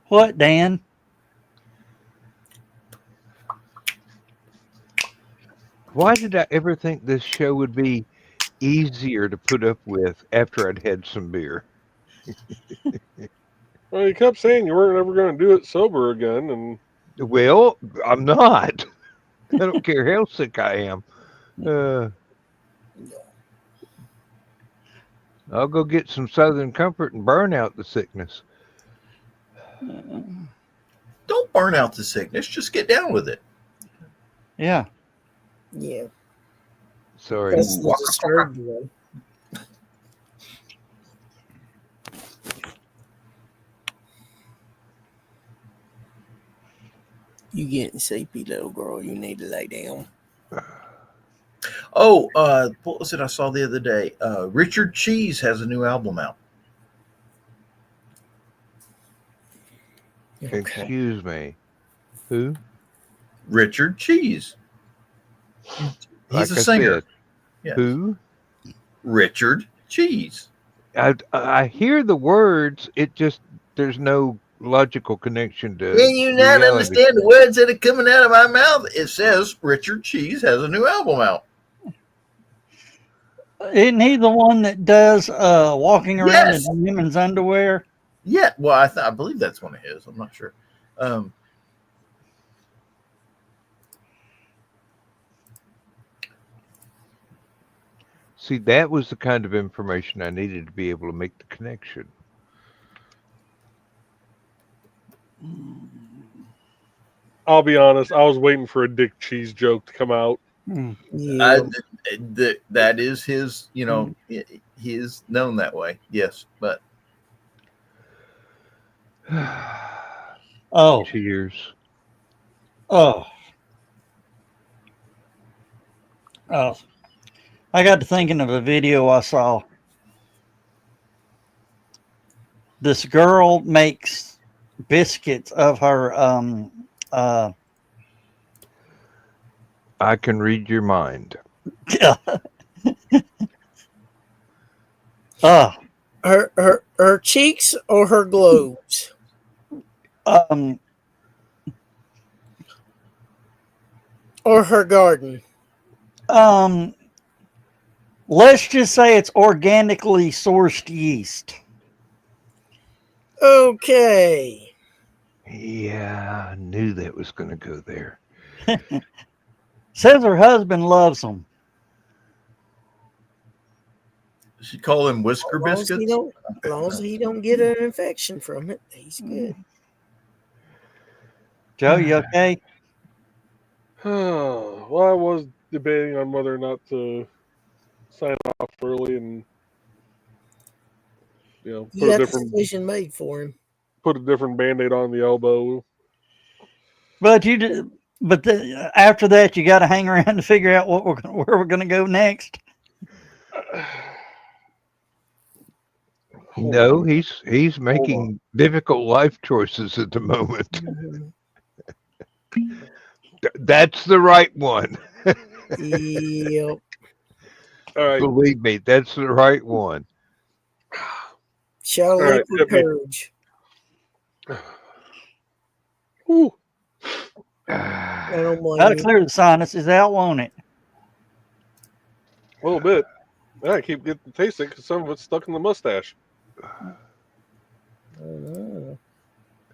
What, Dan? Why did I ever think this show would be easier to put up with after I'd had some beer. Well, you kept saying you weren't ever going to do it sober again, and Well, I'm not. I don't care how sick I am. I'll go get some Southern Comfort and burn out the sickness. Don't burn out the sickness. Just get down with it. Yeah. Yeah, Sorry. that's the disturbed way. You getting sleepy, little girl? You need to lay down. Oh, what was it I saw the other day? Richard Cheese has a new album out. Okay. Excuse me. Who? Richard Cheese. Like He's a I singer. said, Yes. who? Richard Cheese. I hear the words. It just there's no logical connection to When you not reality. understand the words that are coming out of my mouth, it says Richard Cheese has a new album out. Isn't he the one that does walking around Yes. in women's underwear? Yeah, well, I believe that's one of his. I'm not sure. See, that was the kind of information I needed to be able to make the connection. I'll be honest, I was waiting for a Dick Cheese joke to come out. Yeah. That is his, he is known that way. Yes, but Oh, Cheers. oh. I got to thinking of a video I saw. This girl makes biscuits of her I can read your mind. Her cheeks or her globes? Or her garden? Let's just say it's organically sourced yeast. Okay. Yeah, I knew that was going to go there. Says her husband loves them. she call them whisker As biscuits. long as he don't get an infection from it, he's good. Joe, you okay? Well, I was debating on whether or not to sign off early and You put a got the different decision made for him. Band-Aid on the elbow. But after that, you got to hang around to figure out where we're going to go next. No, he's making difficult life choices at the moment. That's the right one. Yep. All right. Believe me, that's the right one. Shall right, liquid courage. Whew. I don't blame Got to you. clear the sinuses out, won't it? A little bit. I keep getting to taste it because some of it's stuck in the mustache.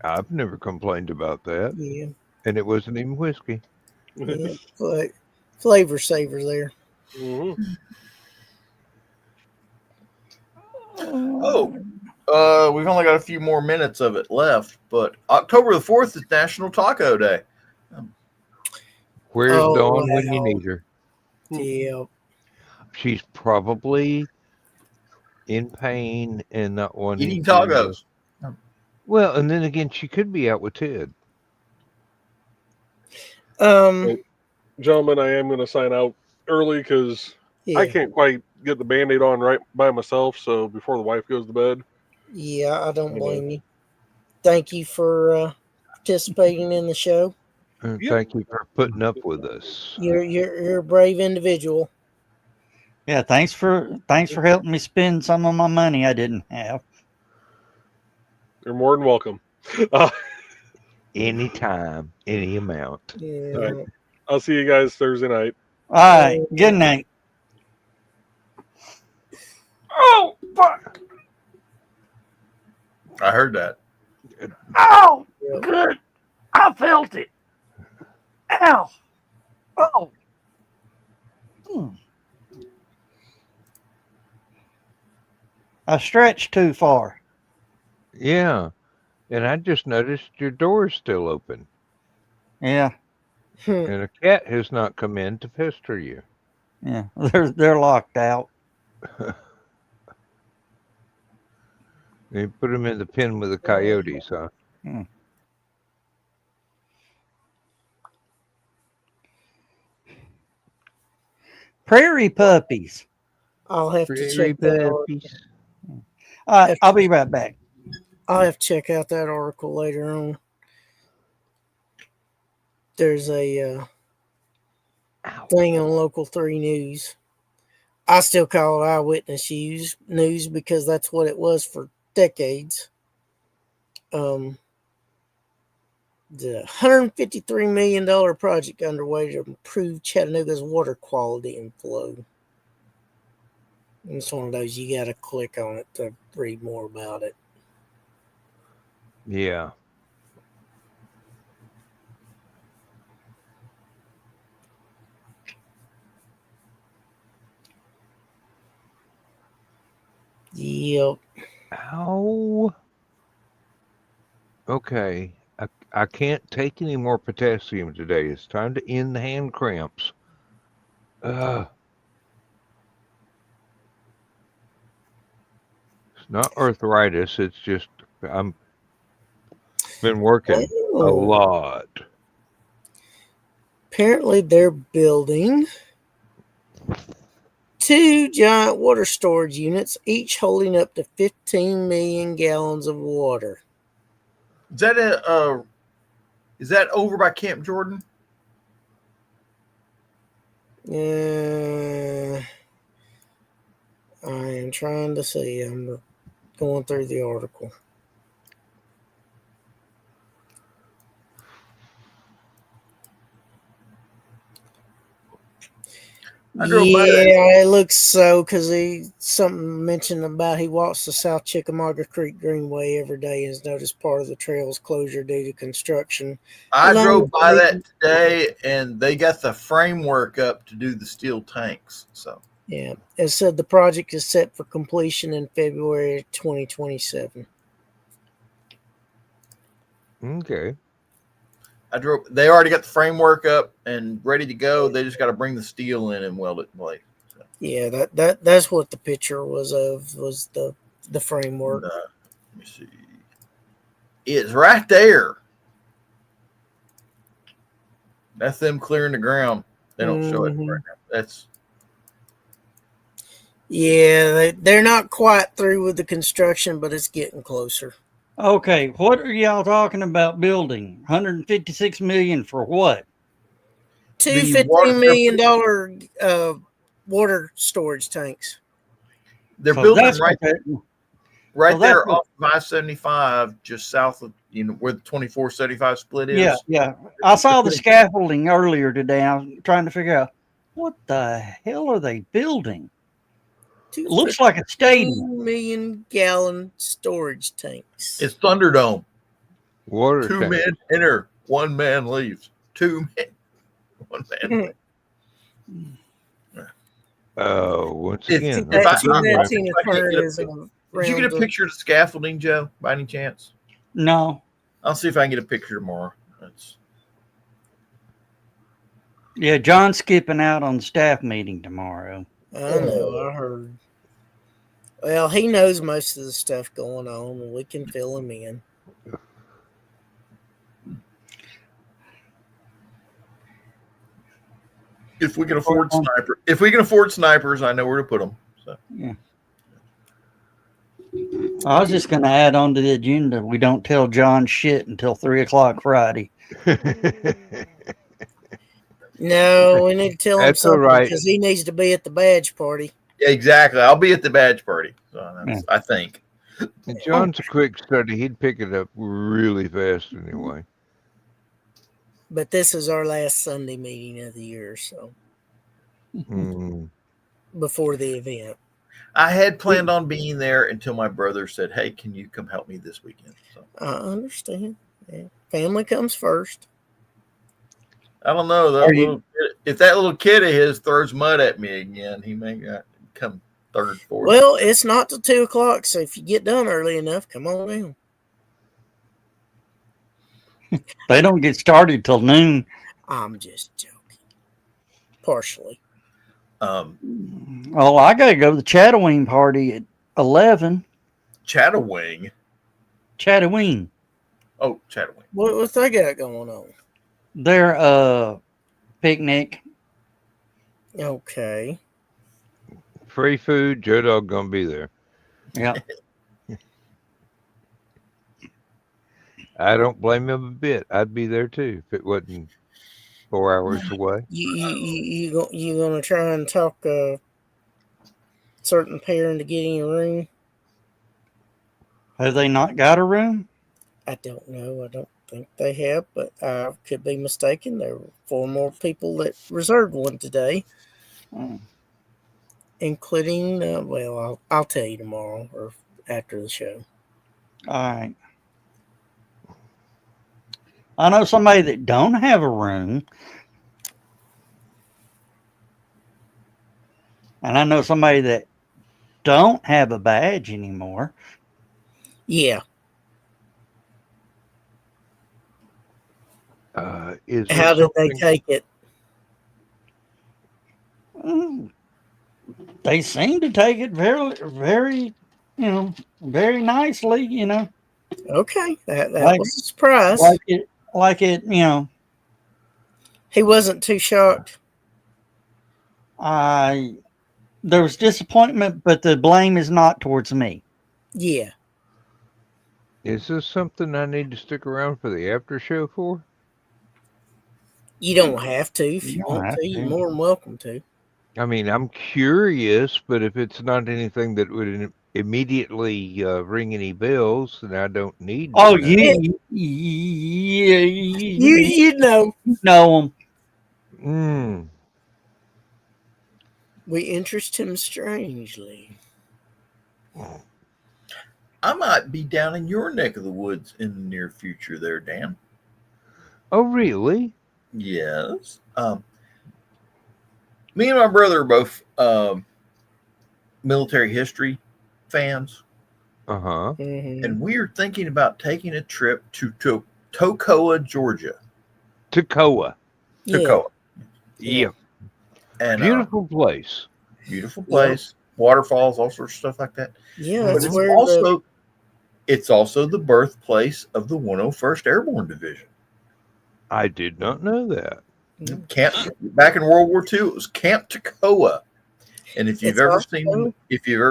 I've never complained about that. Yeah. And it wasn't even whiskey. Yeah. Flavor saver there. Mm-hmm. Oh, we've only got a few more minutes of it left, but October the 4th is National Taco Day. Where's Oh, Dawn when you wow. need her? Yeah. She's probably in pain and not wanting Eating to- tacos. Well, and then again, she could be out with Ted. Gentlemen, I am going to sign out early because Yeah. I can't quite get the Band-Aid on right by myself. So before the wife goes to bed. Yeah, I don't blame you. Thank you for participating in the show. And Yep. Thank you for putting up with us. You're a brave individual. Yeah, thanks for helping me spend some of my money I didn't have. You're more than welcome. Anytime, any amount. Yeah. All right. I'll see you guys Thursday night. All right, good night. Oh, fuck. I heard that. Oh, Yep. good. I felt it. Ow. Oh. Hmm. I stretched too far. Yeah. And I just noticed your door's still open. Yeah. And a cat has not come in to pester you. Yeah. They're locked out. You put them in the pen with the coyotes, huh? Hmm. Prairie puppies. I'll have to Prairie check that article. puppies. I'll be right back. I'll have to check out that article later on. There's a thing on Local 3 News. I still call it eyewitness news because that's what it was for decades. The $153 million project underway to improve Chattanooga's water quality and flow. And it's one of those you got to click on it to read more about it. Yeah. Yep. Ow. Okay. I can't take any more potassium today. It's time to end the hand cramps. It's not arthritis. It's just I'm been working a lot. Apparently, they're building 2 giant water storage units, each holding up to 15 million gallons of water. Is that over by Camp Jordan? I am trying to see. I'm going through the article. Yeah, it looks so because something mentioned about he walks the South Chickamauga Creek Greenway every day and has noticed part of the trail's closure due to construction. I drove by that today, and they got the framework up to do the steel tanks. So yeah, it said the project is set for completion in February 2027. Okay. They already got the framework up and ready to go. They just got to bring the steel in and weld it in place. So. Yeah, that's what the picture was the framework. Let me see. It's right there. That's them clearing the ground. They don't show it right now. That's they're not quite through with the construction, but it's getting closer. Okay, what are y'all talking about building? $156 million for what? Two $15 million water storage tanks. They're building right so there off of I-75, just south of where the 2475 split is. Yeah. I saw the scaffolding earlier today. I was trying to figure out what the hell are they building? It looks like a stadium. 2 million gallon storage tanks. It's Thunderdome. Water 2 tank. men enter, 1 man leaves. 2 men, 1 man. Once again, Did you get a picture of the scaffolding, Joe, by any chance? No. I'll see if I can get a picture tomorrow. Yeah, John's skipping out on staff meeting tomorrow. I know, I heard. Well, he knows most of the stuff going on, and we can fill him in. If we can afford snipers, I know where to put them. So. Yeah. I was just going to add on to the agenda. We don't tell John shit until 3:00 Friday. No, we need to tell him That's something all right. because he needs to be at the badge party. Yeah, exactly. I'll be at the badge party. So I think. And John's a quick study. He'd pick it up really fast anyway. But this is our last Sunday meeting of the year, so before the event. I had planned on being there until my brother said, "Hey, can you come help me this weekend?" So I understand. Yeah. Family comes first. I don't know Are you? if that little kid of his throws mud at me again, he may not come third, fourth. Well, it's not till 2 o'clock, so if you get done early enough, come on down. They don't get started till noon. I'm just joking. Partially. Um, Well, I gotta go to the Chataween party at 11. Chatawing. Chataween. Oh, Chatawing. What they got going on? Their picnic. Okay. Free food. Joe Dog gonna be there. Yeah. I don't blame him a bit. I'd be there too if it wasn't 4 hours away. You gonna try and talk a certain pair into getting a room? Have they not got a room? I don't know. I don't think they have, but I could be mistaken. There were 4 more people that reserved one today, Oh, including. Well, I'll tell you tomorrow or after the show. all right. I know somebody that don't have a room. And I know somebody that don't have a badge anymore. Yeah. Is How there did they something? take it? Mm, They seem to take it very, very, very nicely, Okay, that like, was a surprise. like it, He wasn't too shocked. there was disappointment, but the blame is not towards me. Yeah. Is this something I need to stick around for the after show for? You don't have to if You you don't want have to. You're to. more than welcome to. I mean, I'm curious, but if it's not anything that would immediately ring any bells, then I don't need to Oh, know. You know. know them. Mm. We interest him strangely. I might be down in your neck of the woods in the near future there, Dan. Oh, really? Yes. Me and my brother are both military history fans, Uh-huh. Mm-hmm. and we're thinking about taking a trip to Toccoa, Georgia. Toccoa. Yeah. Toccoa. Yeah. And Beautiful place. beautiful place, waterfalls, all sorts of stuff like that. Yeah, But that's it's where also the birthplace of the 101st Airborne Division. I did not know that. Camp back in World War II, it was Camp Toccoa. And if you've It's ever also-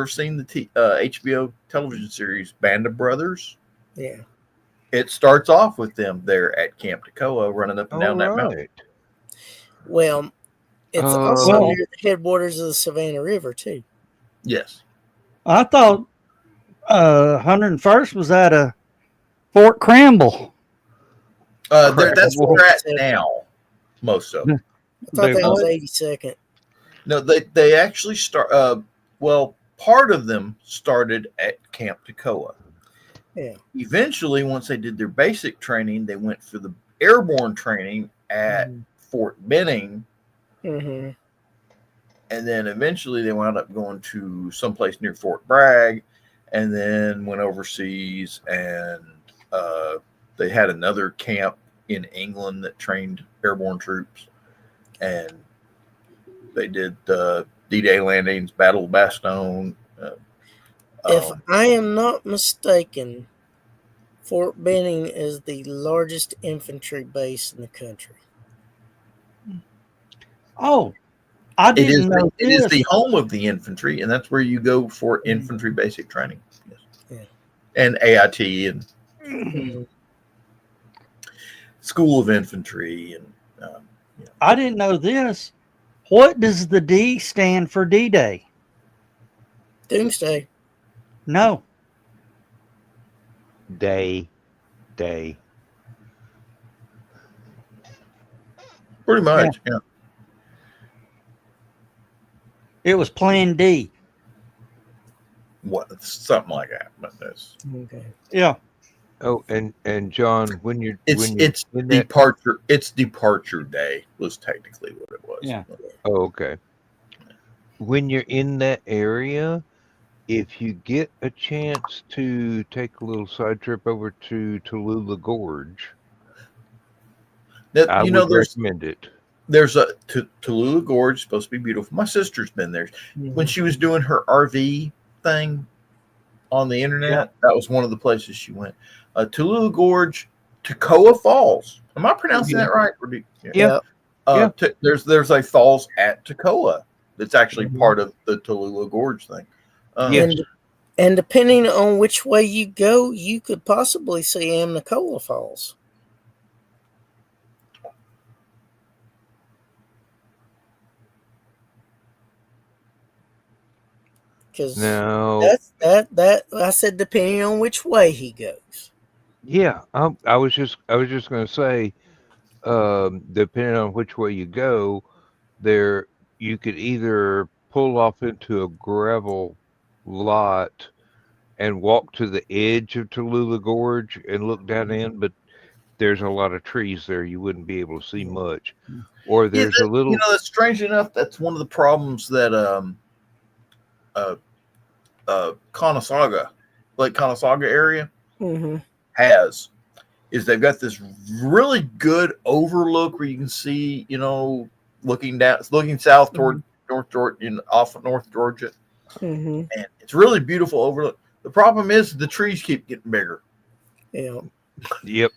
seen the HBO television series Band of Brothers, Yeah. it starts off with them there at Camp Toccoa running up and down that mountain. Right. Well, it's also Well- near the headwaters of the Savannah River too. Yes. I thought 101st was at a Fort Cramble. That's where they're at Crap. now, most of them. I thought They that was what? 82nd. No, they actually start. Well, part of them started at Camp Toccoa. Yeah. Eventually, once they did their basic training, they went for the airborne training at Fort Benning, Mm-hmm. and then eventually they wound up going to someplace near Fort Bragg, and then went overseas, and they had another camp in England that trained airborne troops, and they did D-Day landings, Battle of Bastogne. If I am not mistaken, Fort Benning is the largest infantry base in the country. Oh, I It is didn't know it is this. the home of the infantry, and that's where you go for infantry basic training. Yes. Yeah. And AIT and Mhm. School of Infantry and I didn't know this. What does the D stand for D-Day? Doomsday. No. Day. pretty much. Yeah. It was Plan D. what something like that. But that's Okay. Yeah. Oh, and John, when you're it's in that, departure. It's departure day was technically what it was. Yeah. oh, okay. When you're in that area, if you get a chance to take a little side trip over to Tallulah Gorge, That I would recommend it. there's a Tallulah Gorge supposed to be beautiful. My sister's been there when she was doing her RV thing on the internet. That was one of the places she went. Tallulah Gorge, Toccoa Falls. Am I pronouncing that right? Or Yeah. There's a falls at Toccoa that's actually part of the Tallulah Gorge thing. Yes. And depending on which way you go, you could possibly see Amnicola Falls. Because Now, that I said depending on which way he goes. yeah, I was just going to say, depending on which way you go, there you could either pull off into a gravel lot and walk to the edge of Tallulah Gorge and look down in, but there's a lot of trees there. You wouldn't be able to see much. Or there's a little. That's strange enough. That's one of the problems that Conasauga, Lake Conasauga area has, is they've got this really good overlook where you can see, looking south toward North Georgia, off of North Georgia, and it's really beautiful overlook. The problem is the trees keep getting bigger. Yeah. Yep.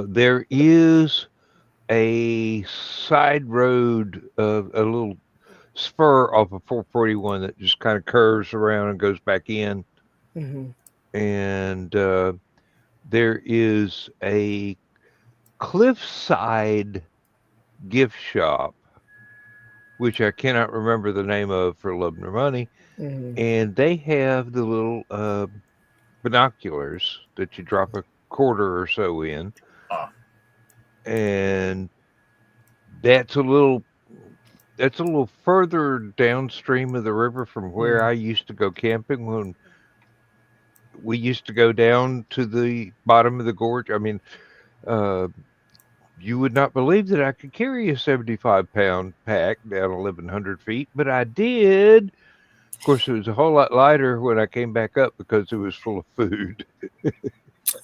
There is a side road, a little spur off of 441 that just kind of curves around and goes back in. And there is a cliffside gift shop, which I cannot remember the name of for love nor money. And they have the little binoculars that you drop a quarter or so in. And that's a little further downstream of the river from where I used to go camping when we used to go down to the bottom of the gorge. I mean, you would not believe that I could carry a 75-pound pack down 1,100 feet, but I did. Of course, it was a whole lot lighter when I came back up because it was full of food.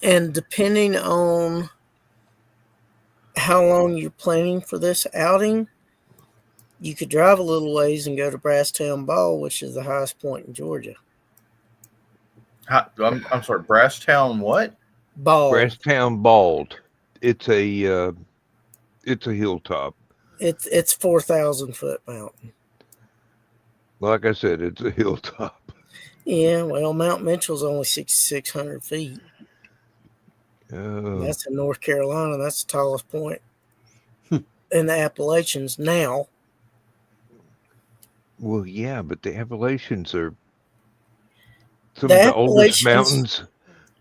And depending on how long you're planning for this outing, you could drive a little ways and go to Brasstown Ball, which is the highest point in Georgia. I'm sorry, Brasstown what? Ball. Brasstown Bald. It's a hilltop. It's 4,000 foot mountain. Like I said, it's a hilltop. Yeah, well, Mount Mitchell's only 6,600 feet. That's in North Carolina. That's the tallest point in the Appalachians now. Well, yeah, but the Appalachians are some of the oldest mountains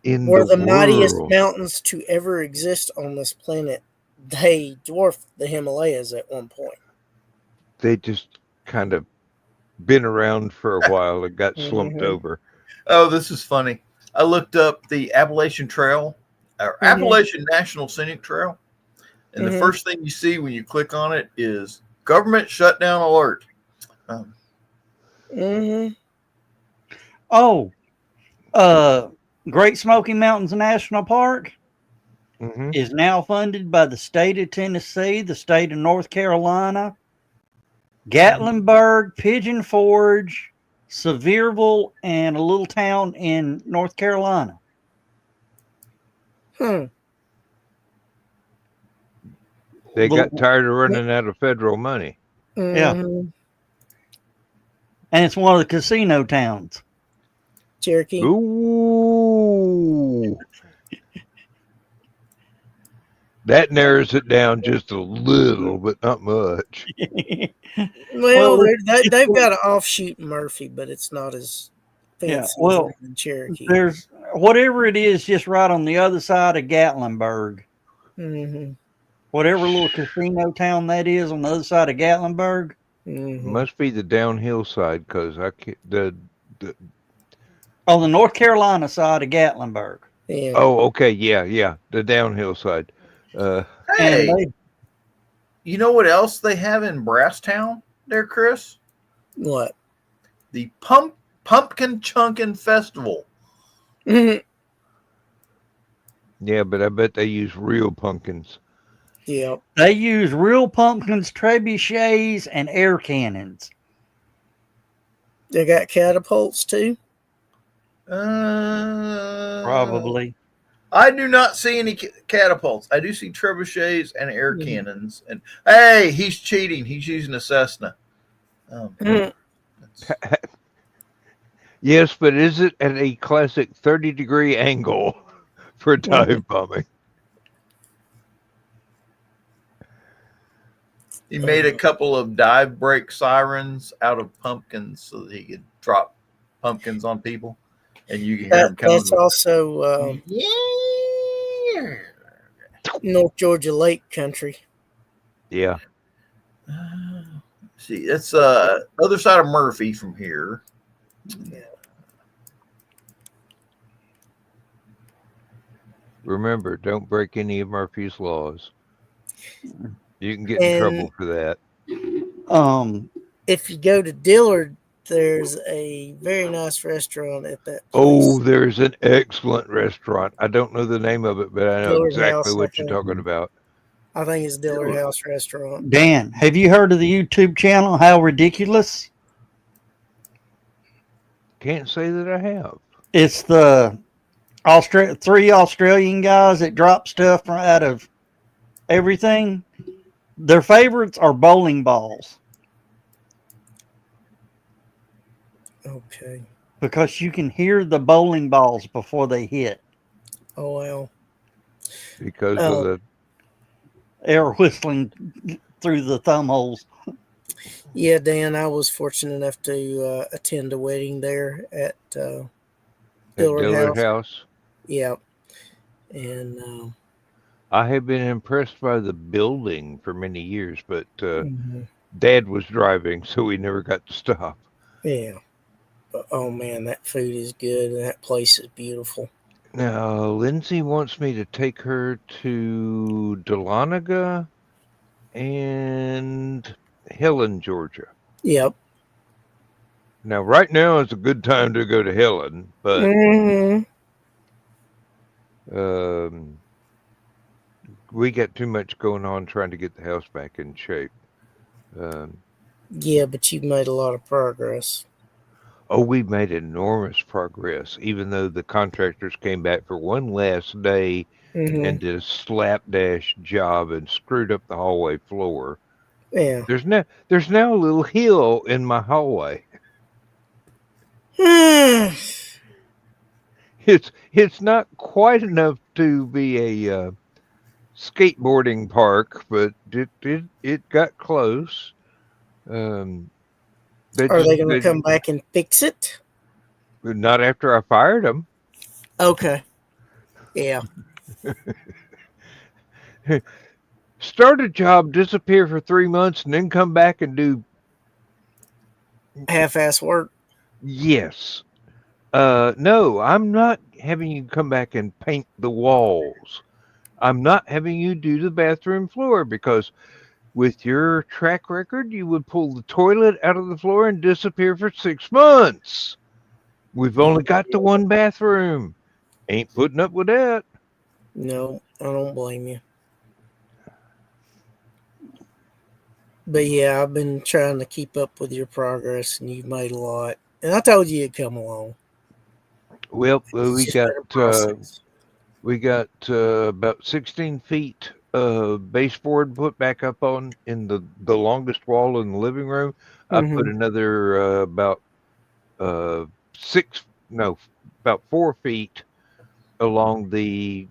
in the world. Were the mightiest mountains to ever exist on this planet. They dwarfed the Himalayas at one point. They just kind of been around for a while and got slumped over. Oh, this is funny. I looked up the Appalachian Trail, or Appalachian National Scenic Trail, and the first thing you see when you click on it is government shutdown alert. Great Smoky Mountains National Park is now funded by the state of Tennessee, the state of North Carolina, Gatlinburg, Pigeon Forge, Sevierville, and a little town in North Carolina. They got tired of running out of federal money. Yeah. And it's one of the casino towns. Cherokee. Ooh. That narrows it down just a little, but not much. Well, they've got an offshoot in Murphy, but it's not as fancy as in Cherokee. There's whatever it is, just right on the other side of Gatlinburg. Whatever little casino town that is on the other side of Gatlinburg. Must be the downhill side, because I can't. On the North Carolina side of Gatlinburg. Yeah. Oh, okay, yeah, the downhill side. And Hey, they, you know what else they have in Brasstown there, Chris? What? The Pumpkin Chunkin' Festival. Mhm. Yeah, but I bet they use real pumpkins. Yep. they use real pumpkins, trebuchets, and air cannons. They got catapults too. Probably. I do not see any catapults. I do see trebuchets and air Mhm. cannons. And hey, he's cheating. He's using a Cessna. Mhm. That's- Yes, but is it at a classic 30-degree angle for dive bombing? he made a couple of dive break sirens out of pumpkins so that he could drop pumpkins on people, and you can hear him coming. That's also Yeah. North Georgia Lake country. Yeah. See, it's other side of Murphy from here. Remember, don't break any of Murphy's laws. You can get in And- trouble for that. If you go to Dillard, there's a very nice restaurant at that place. Oh, there's an excellent restaurant. I don't know the name of it, but I know Dillard exactly House, what I you're think. talking about. I think it's Dillard House Restaurant. Dan, have you heard of the YouTube channel How Ridiculous? Can't say that I have. It's the three Australian guys that drop stuff out of everything. Their favorites are bowling balls Okay. because you can hear the bowling balls before they hit. Oh wow. Because Oh. of the Air whistling through the thumb holes. Yeah, Dan, I was fortunate enough to attend a wedding there at Dillard House. House. Yeah. And I have been impressed by the building for many years, but mhm. Dad was driving, so we never got to stop. Yeah. But, oh man, that food is good and that place is beautiful. Now, Lindsay wants me to take her to Dahlonega and Helen, Georgia. Yep. Now, right now is a good time to go to Helen, but Mhm. We got too much going on trying to get the house back in shape. Yeah, but you've made a lot of progress. Oh, we made enormous progress, even though the contractors came back for one last day Mhm. and did a slapdash job and screwed up the hallway floor. Yeah. There's now a little hill in my hallway. It's not quite enough to be a skateboarding park, but it got close. Are they going to come back and fix it? Not after I fired them. Okay. Yeah. Start a job, disappear for 3 months, and then come back and do Half-ass work. yes. No, I'm not having you come back and paint the walls. I'm not having you do the bathroom floor because with your track record, you would pull the toilet out of the floor and disappear for 6 months. We've only got the one bathroom. Ain't putting up with that. No, I don't blame you. But yeah, I've been trying to keep up with your progress, and you've made a lot. And I told you you'd come along. Well, It's we just been a process. about 16 feet of baseboard put back up on in the longest wall in the living room. I put another about 4 feet along the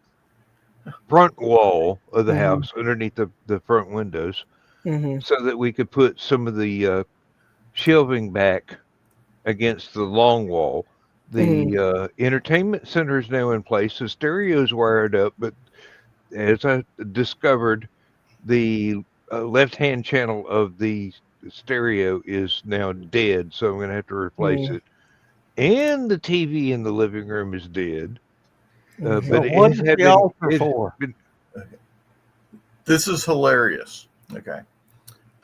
front wall of the house underneath the front windows so that we could put some of the shelving back against the long wall. The entertainment center is now in place. The stereo's wired up, but as I discovered, the left-hand channel of the stereo is now dead, so I'm going to have to replace it. and the TV in the living room is dead. But So it what has is had the been, altar it for? been This is hilarious. Okay.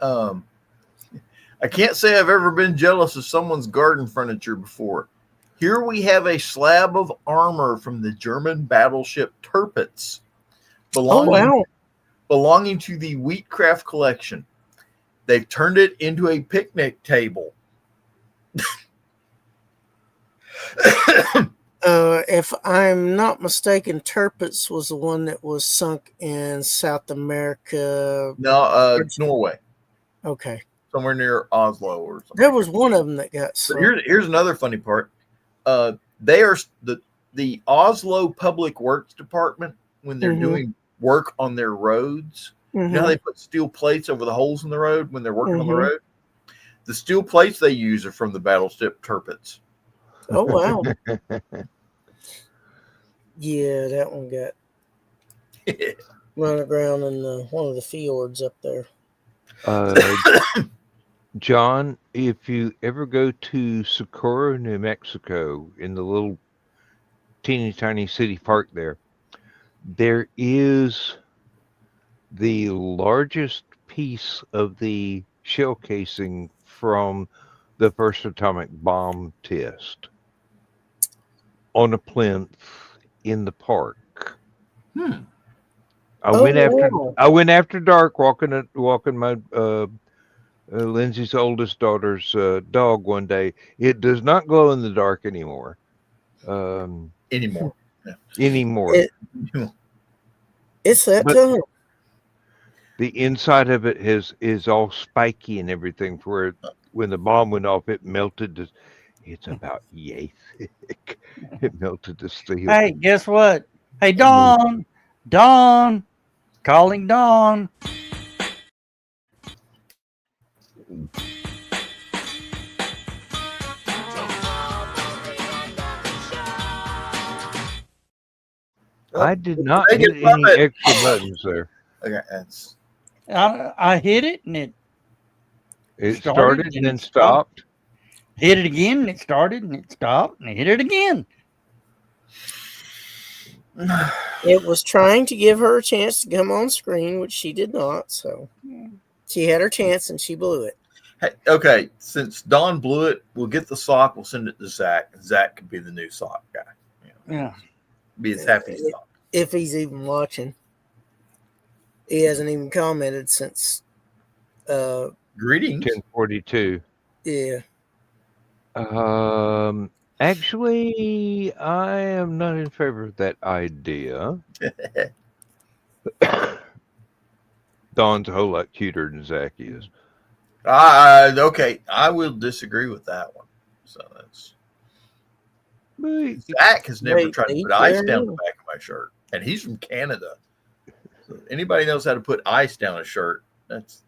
I can't say I've ever been jealous of someone's garden furniture before. Here we have a slab of armor from the German battleship Tirpitz, Oh wow! belonging to the Wheatcraft collection. They've turned it into a picnic table. If I'm not mistaken, Tirpitz was the one that was sunk in South America. No, Norway, Okay, somewhere near Oslo or something. there was one of them that got So sunk. here's another funny part. They are the Oslo Public Works Department when they're Mhm. doing work on their roads. You know how they put steel plates over the holes in the road when they're working on the Mhm. road? The steel plates they use are from the battleship Tirpitz. Oh wow! Yeah, that one got run aground in one of the fjords up there. John, if you ever go to Socorro, New Mexico, in the little teeny tiny city park there is the largest piece of the shell casing from the first atomic bomb test on a plinth in the park. I went after dark walking my Lindsay's oldest daughter's dog one day. It does not glow in the dark anymore. Anymore. Anymore. It's that But- time. The inside of it is all spiky and everything. For when the bomb went off, it melted. It's about yay thick. It melted the steel. Hey, guess what? Hey, Dawn, calling Dawn. I did not Make hit it love any it. extra buttons there. Okay, that's I hit it and it It Started started and and then it stopped. stopped. hit it again and it started and it stopped and it hit it again. It was trying to give her a chance to come on screen, which she did not. So she had her chance and she blew it. Hey, okay. Since Don blew it, we'll get the sock. We'll send it to Zach. And Zach could be the new sock guy. Yeah. Be as happy as sock. If he's even watching, he hasn't even commented since. Greetings. 1042. Yeah. Actually, I am not in favor of that idea. Dawn's a whole lot cuter than Zach is. Okay. I will disagree with that one. So that's But Zach has never Wait, tried to he put ice there down now. the back of my shirt, and he's from Canada. So anybody knows how to put ice down a shirt? That's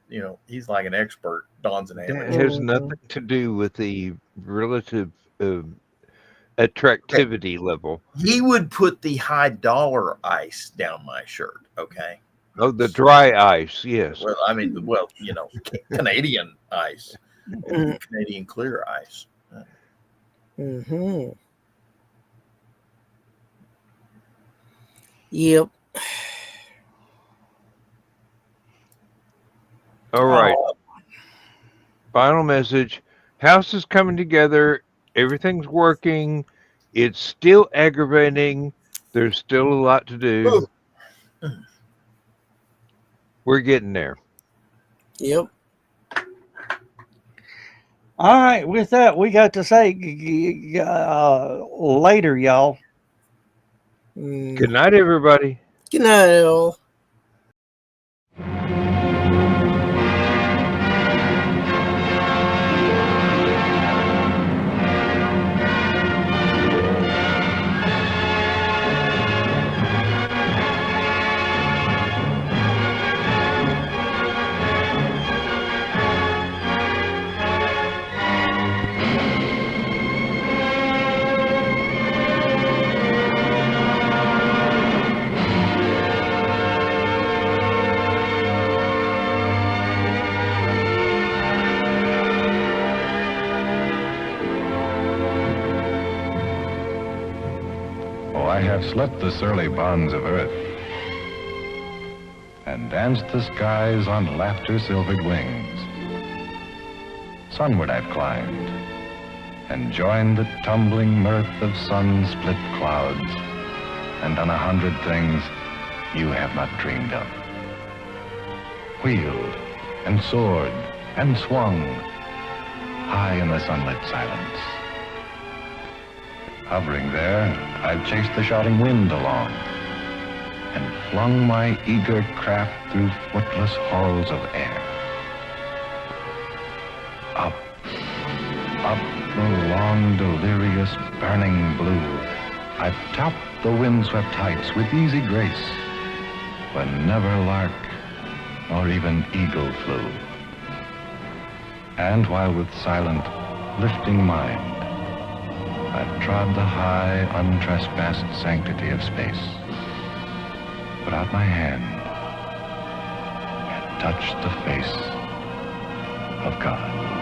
he's like an expert. Don's an That amateur. has nothing to do with the relative attractivity level. He would put the high dollar ice down my shirt. Okay. Oh, the dry ice, yes. Well, I mean, Canadian ice, Canadian clear ice. Mm-hmm. Yep. All right. Final message. House is coming together. Everything's working. It's still aggravating. There's still a lot to do. We're getting there. Yep. All right. With that, we got to say later, y'all. Good night, everybody. Good night, all. Oh, I have slipped the surly bonds of earth and danced the skies on laughter-silvered wings. Sunward I've climbed and joined the tumbling mirth of sun-split clouds and done 100 things you have not dreamed of. Wheeled and soared and swung high in the sunlit silence. Hovering there, I've chased the shouting wind along and flung my eager craft through footless halls of air. Up, up the long, delirious, burning blue, I've topped the windswept heights with easy grace, when never lark nor even eagle flew. And while with silent, lifting mind, I've trod the high, untrespassed sanctity of space, put out my hand and touched the face of God.